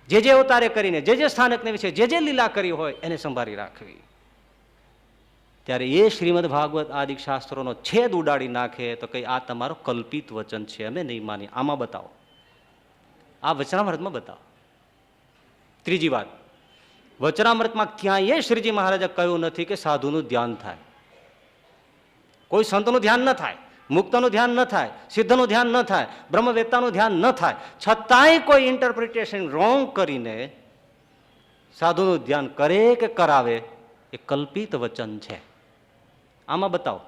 જે જે અવતારે કરીને, જે જે સ્થાનકને વિશે જે જે લીલા કરી હોય એને સંભાળી રાખવી. ત્યારે એ શ્રીમદ ભાગવત આદિ શાસ્ત્રોનો છેદ ઉડાડી નાખે તો કઈ આ તમારો કલ્પિત વચન છે, અમે નહીં માની. આમાં બતાવો, આ વચનામૃતમાં બતાવો. ત્રીજી વાત, વચનામૃતમાં ક્યાંય શ્રીજી મહારાજે કહ્યું નથી કે સાધુનું ધ્યાન થાય, કોઈ સંતનું ધ્યાન ન થાય, મુક્તનું ધ્યાન ન થાય, સિદ્ધનું ધ્યાન ન થાય, બ્રહ્મવેત્તાનું ધ્યાન ન થાય. છતાંય કોઈ ઇન્ટરપ્રિટેશન રોંગ કરીને સાધુનું ધ્યાન કરે કે કરાવે એ કલ્પિત વચન છે. આમાં બતાવો.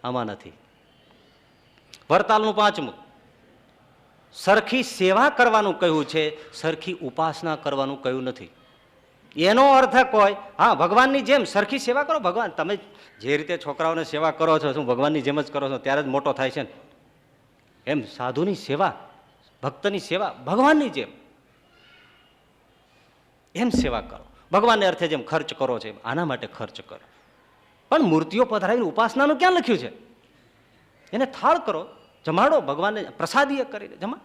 આમાં નથી. વરતાલનું પાંચમું, સરખી સેવા કરવાનું કહ્યું છે, સરખી ઉપાસના કરવાનું કહ્યું નથી. એનો અર્થ કોઈ, હા, ભગવાનની જેમ સરખી સેવા કરો. ભગવાન, તમે જે રીતે છોકરાઓને સેવા કરો છો, શું ભગવાનની જેમ જ કરો છો? ત્યારે જ મોટો થાય છે ને. એમ સાધુની સેવા, ભક્તની સેવા ભગવાનની જેમ એમ સેવા કરો. ભગવાનને અર્થે જેમ ખર્ચ કરો છે આના માટે ખર્ચ કરો. પણ મૂર્તિઓ પધરાવીને ઉપાસનાનું ક્યાં લખ્યું છે? એને થાળ કરો, જમાડો, ભગવાનને પ્રસાદીય કરીને જમા,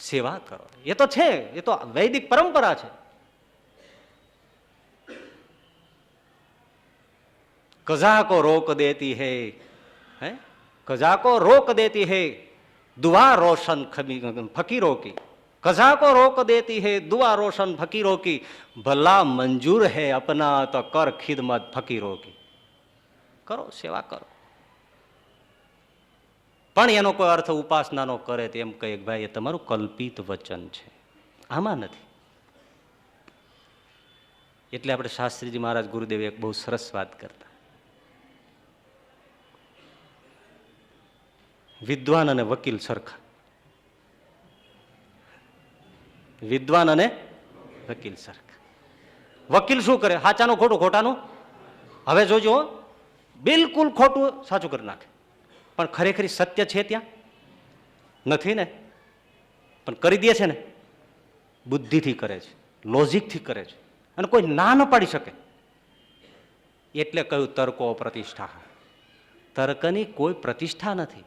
સેવા કરો. એ તો છે, એ તો વૈદિક પરંપરા છે. कजा को रोक देती है, कजा को रोक देती है दुआ रोशन फकीरों की, कजा को रोक देती है दुआ रोशन फकीरों की, भला मंजूर है अपना तो कर खिदमत फकीरों की. કરો, સેવા કરો. પણ એનો કોઈ અર્થ ઉપાસનાનો કરે તો એમ કહે ભાઈ એ તમારું કલ્પિત વચન છે, આમાં નથી. એટલે આપણે શાસ્ત્રીજી મહારાજ ગુરુદેવે એક બહુ સરસ વાત કરતા, વિદ્વાન અને વકીલ સરખા. વિદ્વાન અને વકીલ સરખા. વકીલ શું કરે? સાચાનું ખોટું, ખોટાનું. હવે જોજો, બિલકુલ ખોટું સાચું કરી નાખે, પણ ખરેખર સત્ય છે ત્યાં નથી ને, પણ કરી દે છે ને. બુદ્ધિથી કરે છે, લોજિકથી કરે છે, અને કોઈ ના ન પાડી શકે. એટલે કહ્યું તર્કો પ્રતિષ્ઠા. તર્કની કોઈ પ્રતિષ્ઠા નથી.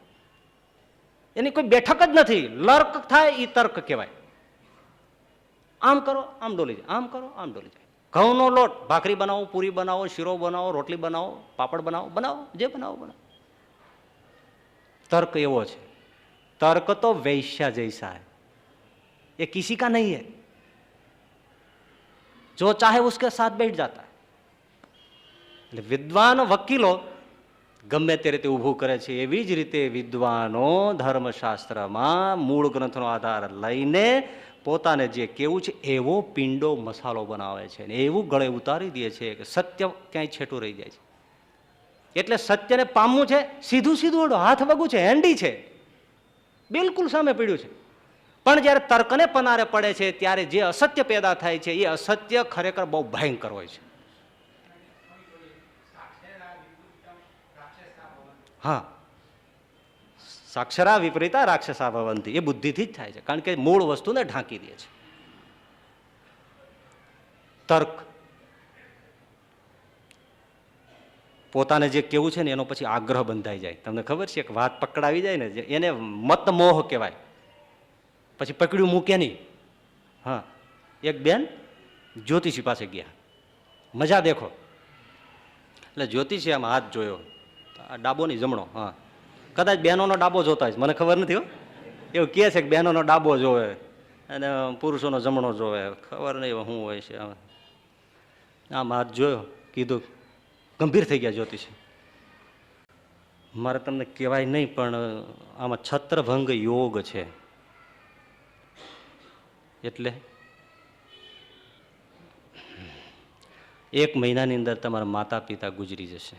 એની કોઈ બેઠક જ નથી. લર્ક થાય એ તર્ક કહેવાય. આમ કરો આમ ડોલી જાય, આમ કરો આમ ડોલી જાય. ઘઉંનો લોટ, ભાખરી બનાવો, પૂરી બનાવો, શીરો બનાવો, રોટલી બનાવો, પાપડ બનાવો, બનાવો જે બનાવો બનાવો. तर्क एवो है. तर्क तो वैश्या जैसा है, ये किसी का नहीं है. जो चाहे उसके साथ बैठ जाता है. विद्वान वकीलो गमे ते रीते ऊभું કરે છે એવી જ રીતે વિદ્વાનો ધર્મશાસ્ત્રમાં મૂળ ગ્રંથનો આધાર લઈને પોતાને જે કેવું છે એવો પિંડો મસાલો બનાવે છે, એવું ગળે ઉતારી દે છે કે સત્ય ક્યાંય છેટું રહી જાય છે. એટલે સત્યને પામવું છે સીધું સીધું હાથ વગું છે, હેન્ડી છે, બિલકુલ સામે પડ્યું છે. પણ જ્યારે તર્કને પનારે પડે છે ત્યારે જે અસત્ય પેદા થાય છે એ અસત્ય ખરેખર બહુ ભયંકર હોય છે. હા, સાક્ષરા વિપરીતા રાક્ષસા ભવંતિ, એ બુદ્ધિથી જ થાય છે, કારણ કે મૂળ વસ્તુને ઢાંકી દે છે. તર્ક પોતાને જે કેવું છે ને એનો પછી આગ્રહ બંધાઈ જાય. તમને ખબર છે, એક વાત પકડાવી જાય ને એને મતમોહ કહેવાય. પછી પકડ્યું મૂકે નહીં. હા, એક બેન જ્યોતિષી પાસે ગયા, મજા દેખો. એટલે જ્યોતિષી આમ હાથ જોયો, ડાબો નહીં જમણો. હા, કદાચ બહેનોનો ડાબો જોતા હોય, મને ખબર નથી હો. એવું કહે છે કે બહેનોનો ડાબો જોવે અને પુરુષોનો જમણો જોવે, ખબર નહીં શું હોય છે. આમ હાથ જોયો, કીધું, ગંભીર થઈ ગયા જ્યોતિષી. મારે તમને કહેવાય નહીં પણ આમાં છત્રભંગ યોગ છે. એટલે 1 મહિનાની અંદર તમારા માતા પિતા ગુજરી જશે.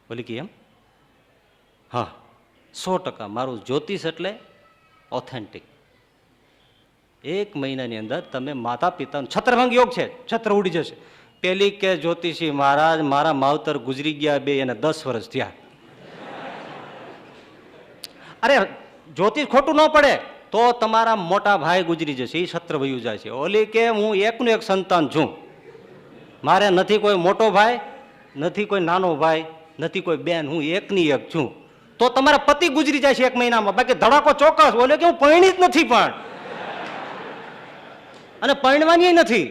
બોલી કે એમ? હા, 100%. મારું જ્યોતિષ એટલે ઓથેન્ટિક. 1 મહિનાની અંદર તમે માતા પિતાનો છત્રભંગ યોગ છે, છત્ર ઉડી જશે. પેલી કે જ્યોતિષી મહારાજ મારા માવતર ગુજરી ગયા, બે એને 10 વર્ષ થયા. અરે જ્યોતિષ ખોટું ન પડે તો તમારા મોટા ભાઈ ગુજરી જશે, એ છત્ર વયું જાય છે. ઓલી કે હું એકનું એક સંતાન છું, મારે નથી કોઈ મોટો ભાઈ, નથી કોઈ નાનો ભાઈ, નથી કોઈ બેન, હું એકની એક છું. તો તમારા પતિ ગુજરી જાય છે 1 મહિનામાં. બાકી ધડાકો ચોક્કસ. બોલે કે હું પરણી જ નથી પણ, અને પરણવાની નથી.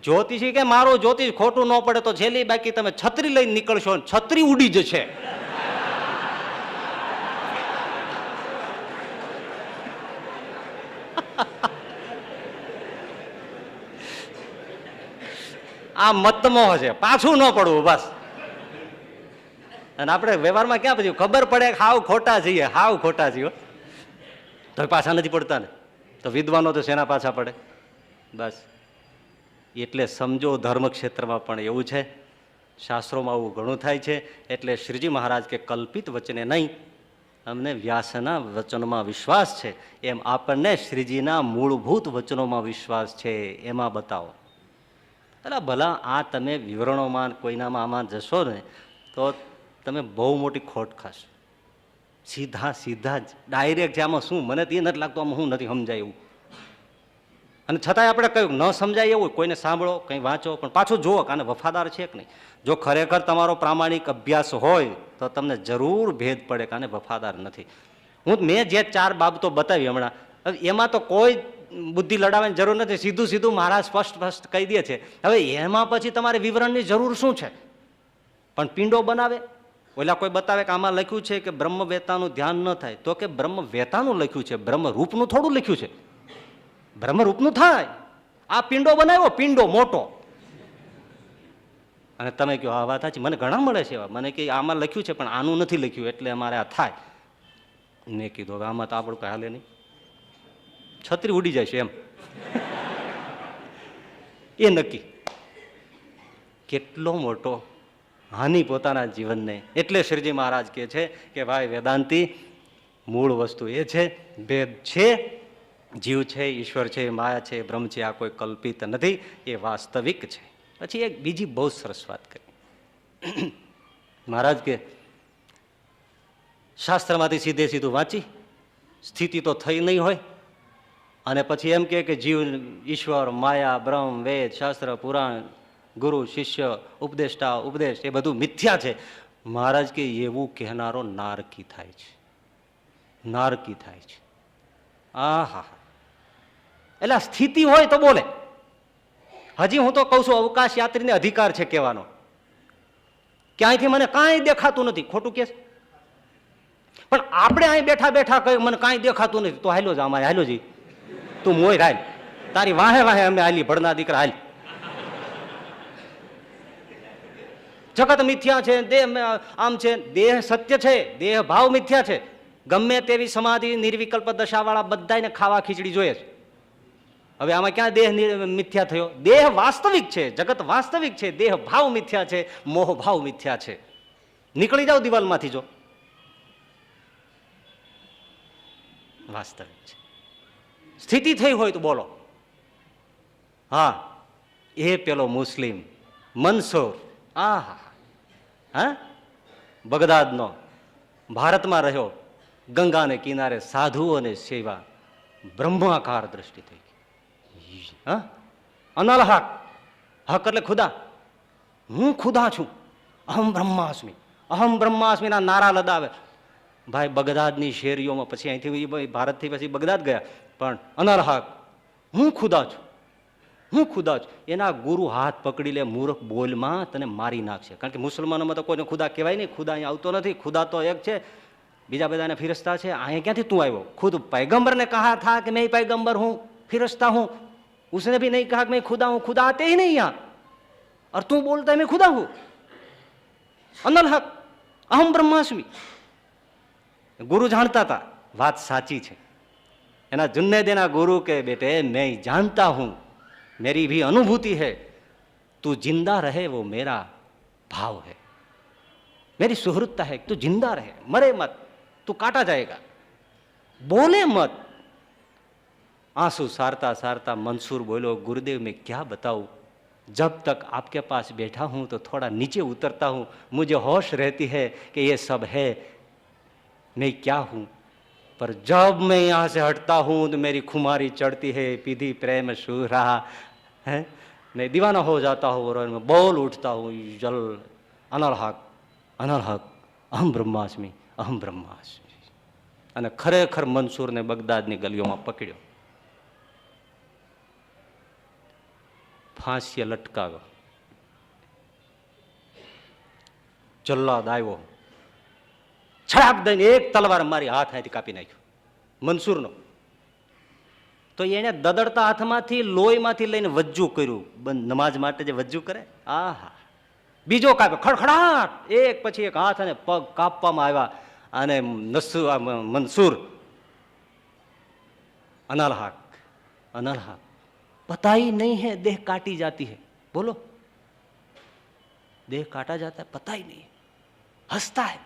જ્યોતિષી કે મારું જ્યોતિષ ખોટું ન પડે તો છેલ્લી બાકી તમે છત્રી લઈને નીકળશો, છત્રી ઉડી જશે. આ મતમોહ છે, પાછું ન પડવું બસ. અને આપણે વ્યવહારમાં ક્યાં પછી ખબર પડે હાવ ખોટા છીએ, હાવ ખોટા છીએ તો પાછા નથી પડતા ને. તો વિદ્વાનો તો શેના પાછા પડે? બસ. એટલે સમજો, ધર્મ ક્ષેત્રમાં પણ એવું છે, શાસ્ત્રોમાં આવું ઘણું થાય છે. એટલે શ્રીજી મહારાજ કે કલ્પિત વચને નહીં, અમને વ્યાસના વચનોમાં વિશ્વાસ છે, એમ આપણને શ્રીજીના મૂળભૂત વચનોમાં વિશ્વાસ છે, એમાં બતાવો. એટલે ભલા આ તમે વિવરણોમાં કોઈનામાં આમાં જશો ને તો તમે બહુ મોટી ખોટ ખાશો. સીધા જ ડાયરેક્ટ છે. આમાં શું મને તે નથી લાગતું, આમાં હું નથી સમજાય એવું. અને છતાંય આપણે કહ્યું ન સમજાય એવું, કોઈને સાંભળો, કંઈ વાંચો, પણ પાછું જુઓ કે આને વફાદાર છે કે નહીં. જો ખરેખર તમારો પ્રામાણિક અભ્યાસ હોય તો તમને જરૂર ભેદ પડે કે આને વફાદાર નથી. મેં જે 4 બાબતો બતાવી હમણાં, એમાં તો કોઈ બુદ્ધિ લડાવવાની જરૂર નથી. સીધું મહારાજ સ્પષ્ટ કહી દે છે. હવે એમાં પછી તમારે વિવરણની જરૂર શું છે? પણ પિંડો બનાવે. ઓલા કોઈ બતાવે કે આમાં લખ્યું છે કે બ્રહ્મ વેતાનું ધ્યાન ન થાય, તો કે બ્રહ્મ વેતાનું લખ્યું છે, બ્રહ્મ રૂપનું થોડું લખ્યું છે. બ્રહ્મરૂપનું થાય. આ પિંડો બનાવ્યો, પિંડો મોટો. અને તમે કહો આ વાત સાચી, મને ઘણા મળે છે એવા, મને કે આમાં લખ્યું છે પણ આનું નથી લખ્યું એટલે અમારે આ થાય. મેં કીધું હવે આમાં તો આપણું કઈ હાલે નહીં, છત્રી ઉડી જાય છે એમ. એ નક્કી. કેટલો મોટો હાનિ પોતાના જીવનને. એટલે શ્રીજી મહારાજ કહે છે કે ભાઈ વેદાંતી, મૂળ વસ્તુ એ છે, ભેદ છે, જીવ છે, ઈશ્વર છે, માયા છે, બ્રહ્મ છે, આ કોઈ કલ્પિત નથી, એ વાસ્તવિક છે. પછી એક બીજી બહુ સરસ વાત કરી મહારાજ કે શાસ્ત્રમાંથી સીધું વાંચી સ્થિતિ તો થઈ નહીં હોય, અને પછી એમ કે જીવ, ઈશ્વર, માયા, બ્રહ્મ, વેદ, શાસ્ત્ર, પુરાણ, ગુરુ, શિષ્ય, ઉપદેષ્ટા, ઉપદેશ એ બધું મિથ્યા છે. મહારાજ કે એવું કહેનારો નારકી થાય છે. નારકી થાય છે. આહા, એટલે સ્થિતિ હોય તો બોલે. હજી હું તો કઉ છું, અવકાશ યાત્રીને અધિકાર છે કહેવાનો. ક્યાંયથી મને કાંઈ દેખાતું નથી, ખોટું કે. પણ આપણે અહીં બેઠા બેઠા કહ્યું મને કાંઈ દેખાતું નથી, તો હાલ્યો જ અમારે હાલ્યો જઈ, તું મોય હાલ, તારી વાહે વાહે અમે હાલી, ભણના દીકરા હાલ. જગત મિથ્યા છે, દેહ આમ છે, દેહ સત્ય છે, દેહ ભાવ મિથ્યા છે. ગમે તેવી સમાધિ નિર્વિકલ્પ દશાવાળા બધાને ખાવા ખીચડી જોઈએ છે. હવે આમાં ક્યાં દેહ મિથ્યા થયો? દેહ વાસ્તવિક છે, જગત વાસ્તવિક છે, દેહ ભાવ મિથ્યા છે, મોહ ભાવ મિથ્યા છે. નીકળી જાઓ દિવાલમાંથી જો, વાસ્તવિક છે. સ્થિતિ થઈ હોય તો બોલો. હા, એ પેલો મુસ્લિમ મંસૂર, આહા, હા, બગદાદનો, ભારતમાં રહ્યો, ગંગાને કિનારે સાધુઓને સેવા, બ્રહ્માકાર દ્રષ્ટિ થઈ ગઈ. હા, અનલ હક, હક એટલે ખુદા. હું ખુદા છું, અહમ બ્રહ્માસ્મિ, અહમ બ્રહ્માસ્મિ ના નારા લદાવે. ભાઈ બગદાદની શેરીઓમાં, પછી અહીંથી ભારતથી પછી બગદાદ ગયા, પણ અનલ હક, હું ખુદા છું, હું ખુદા છું. એના ગુરુ હાથ પકડી લે, મૂર્ખ બોલમાં તને મારી નાખશે. કારણ કે મુસલમાનોમાં તો કોઈને ખુદા કહેવાય નહીં, ખુદા અહીંયા આવતો નથી. ખુદા તો એક છે, બીજા બધાને ફિરસ્તા છે. અહીંયા ક્યાંથી તું આવ્યો? ખુદ पैगंबर ने कहा था कि मैं पैगंबर हूं, फिरस्ता हूं. उसने भी नहीं कहा कि मैं खुदा हूं, खुदा आते ही नहीं यहाँ, और तू बोलता है मैं खुदा हूं. अनल हक, अहम ब्रह्मास्मि. गुरु जानता था बात साची है. एना जुन्नैदेना गुरु के बेटे मैं जानता हूं, मेरी भी अनुभूति है, तू जिंदा रहे वो मेरा भाव है, मेरी सुहृदता है, तू जिंदा रहे, मरे मत, तू काटा जाएगा, बोले मत. आंसू सारता सारता मंसूर बोलो, गुरुदेव मैं क्या बताऊं, जब तक आपके पास बैठा हूं तो थोड़ा नीचे उतरता हूं, मुझे होश रहती है कि ये सब है, मैं क्या हूं, पर जब मैं यहां से हटता हूं तो मेरी खुमारी चढ़ती है, पीधी प्रेम सू रहा है, मैं दीवाना हो जाता हूं और मैं बोल उठता हूं, जल अनल हक, अनल हक, अहम ब्रह्मास्मि, अहम ब्रह्मास्मि. અને ખરેખર મંસૂરને બગદાદની ગલીઓમાં પકડ્યો, ફાંસીએ લટકાવ્યો. જલ્લાદ આવ્યો, છડાપ દઈને એક તલવાર મારી હાથ અહીંથી કાપી નાખ્યો મંસૂરનો. તો એને દદડતા હાથમાંથી લોહીમાંથી લઈને વજ્જુ કર્યું, નમાઝ માટે જે વજ્જુ કરે, આહા. બીજો કાપ્યો, ખડખડાટ, એક પછી એક હાથ અને પગ કાપવામાં આવ્યા. અને મંસૂર अनल हक, अनल हक, पता ही नहीं है देह काटी जाती है. बोलो, देह काटा जाता है, पता ही नहीं है, हंसता है.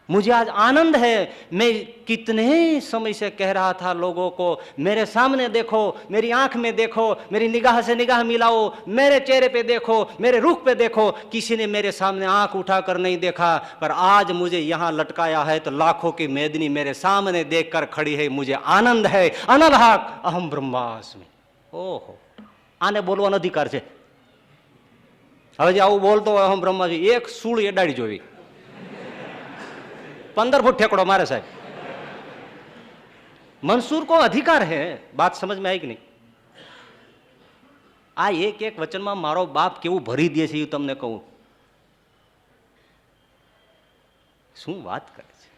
मुझे आज आनंद है, मैं कितने समय से कह रहा था लोगों को, मेरे सामने देखो, मेरी आंख में देखो, मेरी निगाह से निगाह मिलाओ, मेरे चेहरे पे देखो, मेरे रुख पे देखो. किसी ने मेरे सामने आंख उठाकर नहीं देखा, पर आज मुझे यहाँ लटकाया है तो लाखों की मेदनी मेरे सामने देखकर खड़ी है, मुझे आनंद है. अनल हक, अहम ब्रह्मास्मि. ओहो, आने बोलવાનો અધિકાર છે. હવે જે આવું બોલતો હોય અહમ બ્રહ્માસ્મિ, એક સૂળ એડાડી જોવી, 15 फुट ठेकड़ो मारे साहब. मंसूर को अधिकार है. बात समझ में आई कि नहीं? आ एक एक वचन में मारो बाप केवू भरी दे छे तमने कहूं. શું વાત કરે છે.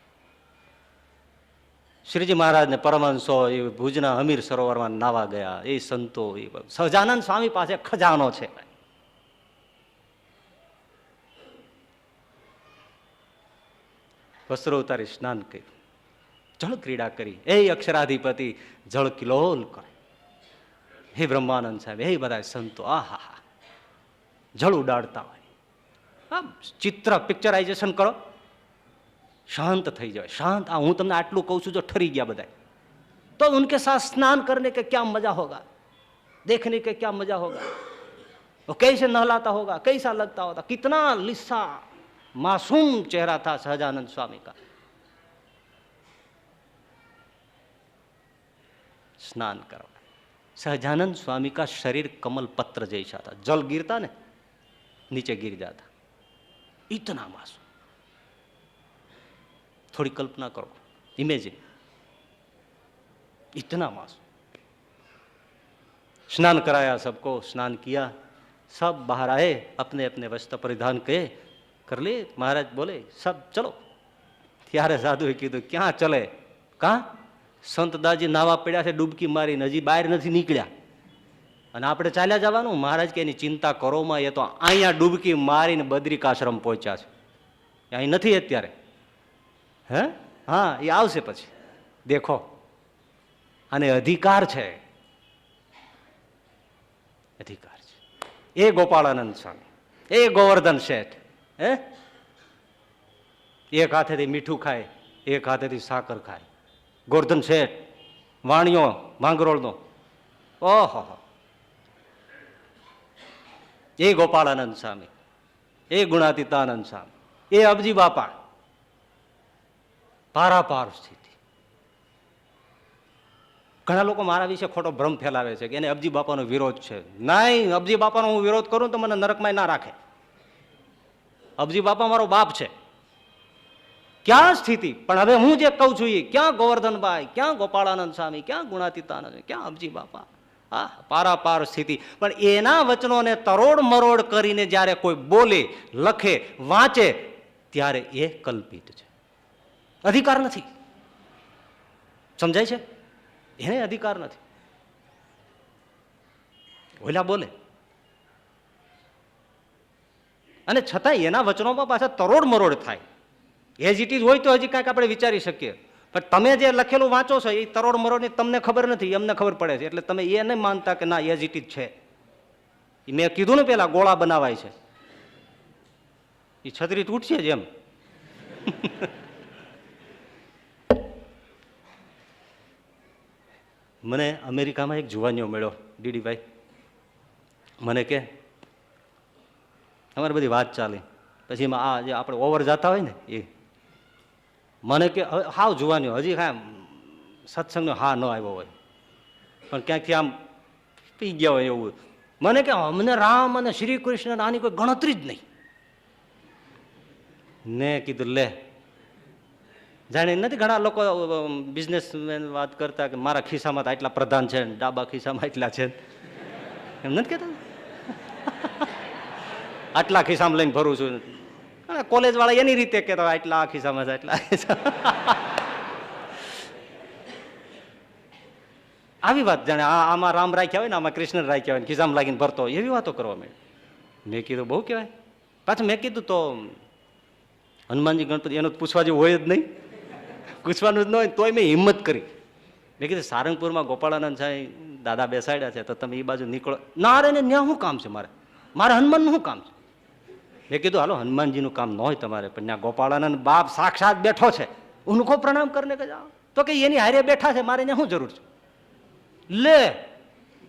શ્રીજી મહારાજ ને પરમહંસો એ ભુજના હમીર સરોવરમાં નાવા ગયા, એ સંતો, એ સહજાનંદ સ્વામી પાસે ખજાનો છે. વસ્ત્રો ઉતારી સ્નાન કર્યું, જળ ક્રીડા કરી. એ અક્ષરાધિપતિ જળ કિલોલ કરે. હે બ્રહ્માનંદ સાહેબ, હે બધા સંતો, આહા હા, જળ ઉડાડતા હોય. ચિત્ર પિક્ચરાઇઝેશન કરો, શાંત થઈ જાય, શાંત. હું તમને આટલું કહું છું, જો ઠરી ગયા બધા, तो उनके साथ स्नान करने के क्या मजा होगा, देखने के क्या मजा होगा, वो कैसे नहलाता होगा, कैसा लगता होता. कितना लिस्सा मासूम चेहरा था सहजानंद स्वामी का. स्नान करवा, सहजानंद स्वामी का शरीर कमल पत्र जैसा था, जल गिरता ने नीचे गिर जाता, इतना मासूम. थोड़ी कल्पना करो, इमेजिन. इतना मासूम। स्नान कराया सबको, स्नान किया, सब बाहर आए, अपने अपने वस्त्र परिधान कर लिए। महाराज बोले सब चलो। ત્યારે સાધુએ કીધું ક્યાં ચલે? કાં? સંતદાસજી નાવા પડ્યા છે ડૂબકી મારીને, હજી બહાર નથી નીકળ્યા અને આપણે ચાલ્યા જવાનું? મહારાજ કે એની ચિંતા કરોમાં, એ તો અહીંયા ડૂબકી મારીને બદ્રિકાશ્રમ પહોંચ્યા છે, અહીં નથી અત્યારે. હે? હા, એ આવશે પછી દેખો. અને અધિકાર છે, અધિકાર છે. એ ગોપાળાનંદ સ્વામી, એ ગોવર્ધન શેઠ, હે, એક હાથેથી મીઠું ખાય, એક હાથેથી સાકર ખાય. ગોવર્ધન શેઠ વાણિયો માંગરોળનો, ઓહો. એ ગોપાળાનંદ સ્વામી, એ ગુણાતીતાનંદ સ્વામી, એ અબજી બાપા, પારાપાર સ્થિતિ. ઘણા લોકો મારા વિશે ખોટો ભ્રમ ફેલાવે છે કે એને અબજી બાપાનો વિરોધ છે. નહીં, અબજી બાપાનો હું વિરોધ કરું તો મને નરકમાં ના રાખે. અબજી બાપા મારો બાપ છે. ક્યાં સ્થિતિ? પણ હવે હું જે કહું છું એ, ક્યાં ગોવર્ધનભાઈ, ક્યાં ગોપાળાનંદ સ્વામી, ક્યાં ગુણાતીતાનંદ, ક્યાં અબજી બાપા? હા, પારાપાર સ્થિતિ. પણ એના વચનોને તરોડ મરોડ કરીને જ્યારે કોઈ બોલે, લખે, વાંચે, ત્યારે એ કલ્પિત છે, અધિકાર નથી. સમજાય છે? એને અધિકાર નથી. ઓલા બોલે અને છતાંય એના વચનોમાં પાછા તરોડ મરોડ થાય. એજ ઇટ ઇઝ હોય તો હજી કાંઈક આપણે વિચારી શકીએ, પણ તમે જે લખેલું વાંચો છો એ તરોડ મરોડની તમને ખબર નથી, એમને ખબર પડે છે. એટલે તમે એ નહીં માનતા કે ના એજ ઇટ ઇઝ છે. મેં કીધું ને પેલા ગોળા બનાવાય છે, એ છત્રી તૂટશે જ એમ. મને અમેરિકામાં એક જુવાનીઓ મળ્યો, ડીડીભાઈ. મને કે અમારી બધી વાત ચાલી, પછી એમાં આ જે આપણે ઓવર જતા હોય ને એ મને કે હાવ જુવાનીઓ, હજી હા સત્સંગનો હા ન આવ્યો હોય, પણ ક્યાંકથી આમ પી ગયા હોય એવું. મને કે અમને રામ અને શ્રી કૃષ્ણ આની કોઈ ગણતરી જ નહીં. ને કીધું લે, જાણે નથી ઘણા લોકો બિઝનેસમેન વાત કરતા કે મારા ખિસ્સામાં તો આટલા પ્રધાન છે, ડાબા ખિસ્સામાં એટલા છે, એમ નથી કહેતા? આટલા ખિસ્સામાં લઈને ફરું છું. કોલેજ વાળા એની રીતે કહેતા હોય આટલા ખિસ્સામાં છે, આટલા. આવી વાત જાણે આમાં રામ રાખ્યા હોય ને આમાં કૃષ્ણ રાખ્યા હોય, ખિસ્સામાં લાગીને ભરતો હોય, એવી વાતો કરવા માંડી. મેં કીધું બહુ કહેવાય. પાછું મેં કીધું તો હનુમાનજી ગણપતિ એનું પૂછવા જેવું હોય જ નહીં, પૂછવાનું જ ન હોય. તોય મેં હિંમત કરી. મેં કીધું સારંગપુરમાં ગોપાળાનંદ સાહેબ દાદા બેસાડ્યા છે, તો તમે એ બાજુ નીકળો. ના રે, ત્યાં શું કામ છે મારે હનુમાનનું શું કામ છે? મેં કીધું હાલો, હનુમાનજીનું કામ ન હોય તમારે, પણ ત્યાં ગોપાળાનંદ બાપ સાક્ષાત બેઠો છે, ઉनको પ્રણામ કરીને કે જાઓ. તો કે એની હારે બેઠા છે, મારે ત્યાં શું જરૂર છે? લે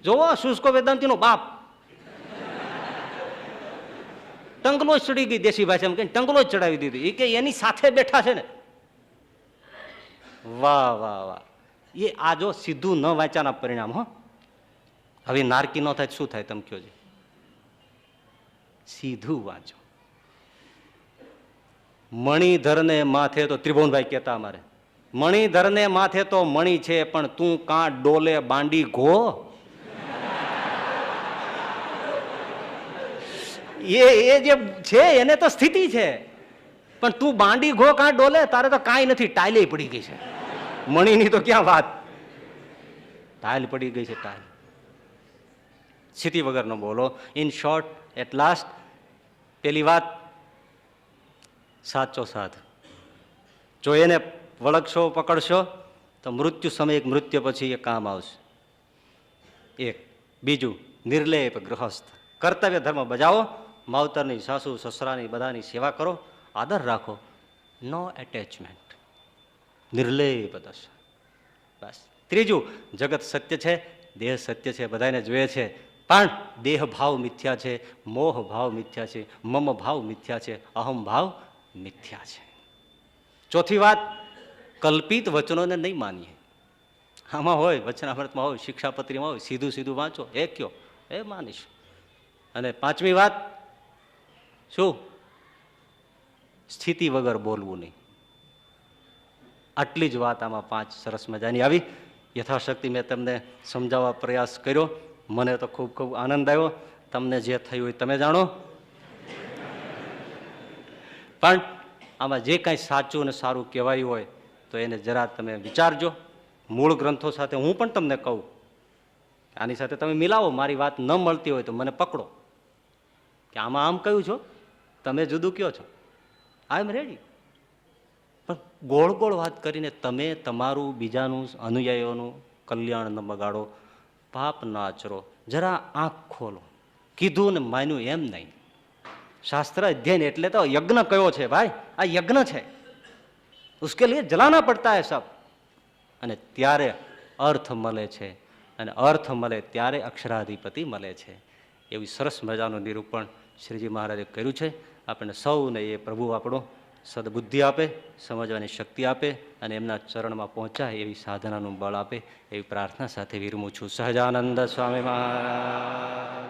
જોવો, શુષ્કો વેદાંતિનો બાપ ટંગલો જ ચડી ગઈ, દેશી ભાષામાં કઈ ટંગલો જ ચડાવી દીધી. એ કે એની સાથે બેઠા છે ને. વાહ વાહ વાહ. એ આ જો સીધું ન વાંચ્યાના પરિણામ. હો, હવે નારકી ન થાય શું થાય તમે કહો છો? સીધું વાંચો. મણિધરને માથે તો ત્રિભુવનભાઈ કહેતા અમારે, મણિધરને માથે તો મણિ છે, પણ તું કાં ડોલે બાંડી ઘો. એ જે છે એને તો સ્થિતિ છે, પણ તું બાંડી ઘો કાં ડોલે, તારે તો કાંઈ નથી, ટાઈલે પડી ગઈ છે. મણીની તો ક્યાં વાત, ટાઈલ પડી ગઈ છે, ટાઈલ. સ્થિતિ વગરનો બોલો. ઇન શોર્ટ, એટ લાસ્ટ, પેલી વાત સાચો સાથ. જો એને વળગશો, પકડશો, તો મૃત્યુ સમય એક મૃત્યુ પછી એ કામ આવશે. એક બીજું, નિર્લેપ ગૃહસ્થ, કર્તવ્ય ધર્મ બજાવો, માવતરની, સાસુ સસરાની, બધાની સેવા કરો, આદર રાખો, નો એટેચમેન્ટ, નિર્લેપ દશા. બસ. ત્રીજું, જગત સત્ય છે, દેહ સત્ય છે, બધાને જોઈએ છે, પણ દેહ ભાવ મિથ્યા છે, મોહ ભાવ મિથ્યા છે, મમ ભાવ મિથ્યા છે, અહમ ભાવ મિથ્યા છે. ચોથી વાત, કલ્પિત વચનોને નહીં માનીએ. આમાં હોય વચનામૃતમાં હોય, શિક્ષાપત્રીમાં હોય, સીધું સીધું વાંચો, એ કયો એ માનીશ. અને પાંચમી વાત શું? સ્થિતિ વગર બોલવું નહીં. આટલી જ વાત આમાં 5 સરસ મજાની આવી. યથાશક્તિ મેં તમને સમજાવવા પ્રયાસ કર્યો. મને તો ખૂબ ખૂબ આનંદ આવ્યો. તમને જે થયું હોય તમે જાણો. પણ આમાં જે કાંઈ સાચું અને સારું કહેવાયું હોય તો એને જરા તમે વિચારજો. મૂળ ગ્રંથો સાથે હું પણ તમને કહું, આની સાથે તમે મિલાવો. મારી વાત ન મળતી હોય તો મને પકડો કે આમાં આમ કહ્યું છો, તમે જુદું કયો છો. આઈ એમ રેડી. પણ ગોળ ગોળ વાત કરીને તમે તમારું બીજાનું અનુયાયીઓનું કલ્યાણ ન બગાડો, પાપ ન આચરો. જરા આંખ ખોલો. કીધું ને માન્યું એમ નહીં. શાસ્ત્ર અધ્યયન એટલે તો યજ્ઞ કયો છે ભાઈ. આ યજ્ઞ છે. ઉસકે લીએ જલાના પડતા હે સબ. અને ત્યારે અર્થ મળે છે. અને અર્થ મળે ત્યારે અક્ષરાધિપતિ મળે છે. એવી સરસ મજાનું નિરૂપણ શ્રીજી મહારાજે કર્યું છે. આપણને સૌને એ પ્રભુ આપણો સદબુદ્ધિ આપે, સમજવાની શક્તિ આપે અને એમના ચરણમાં પહોંચાય એવી સાધનાનું બળ આપે એવી પ્રાર્થના સાથે વિરમું છું. સહજાનંદ સ્વામી મહારાજ.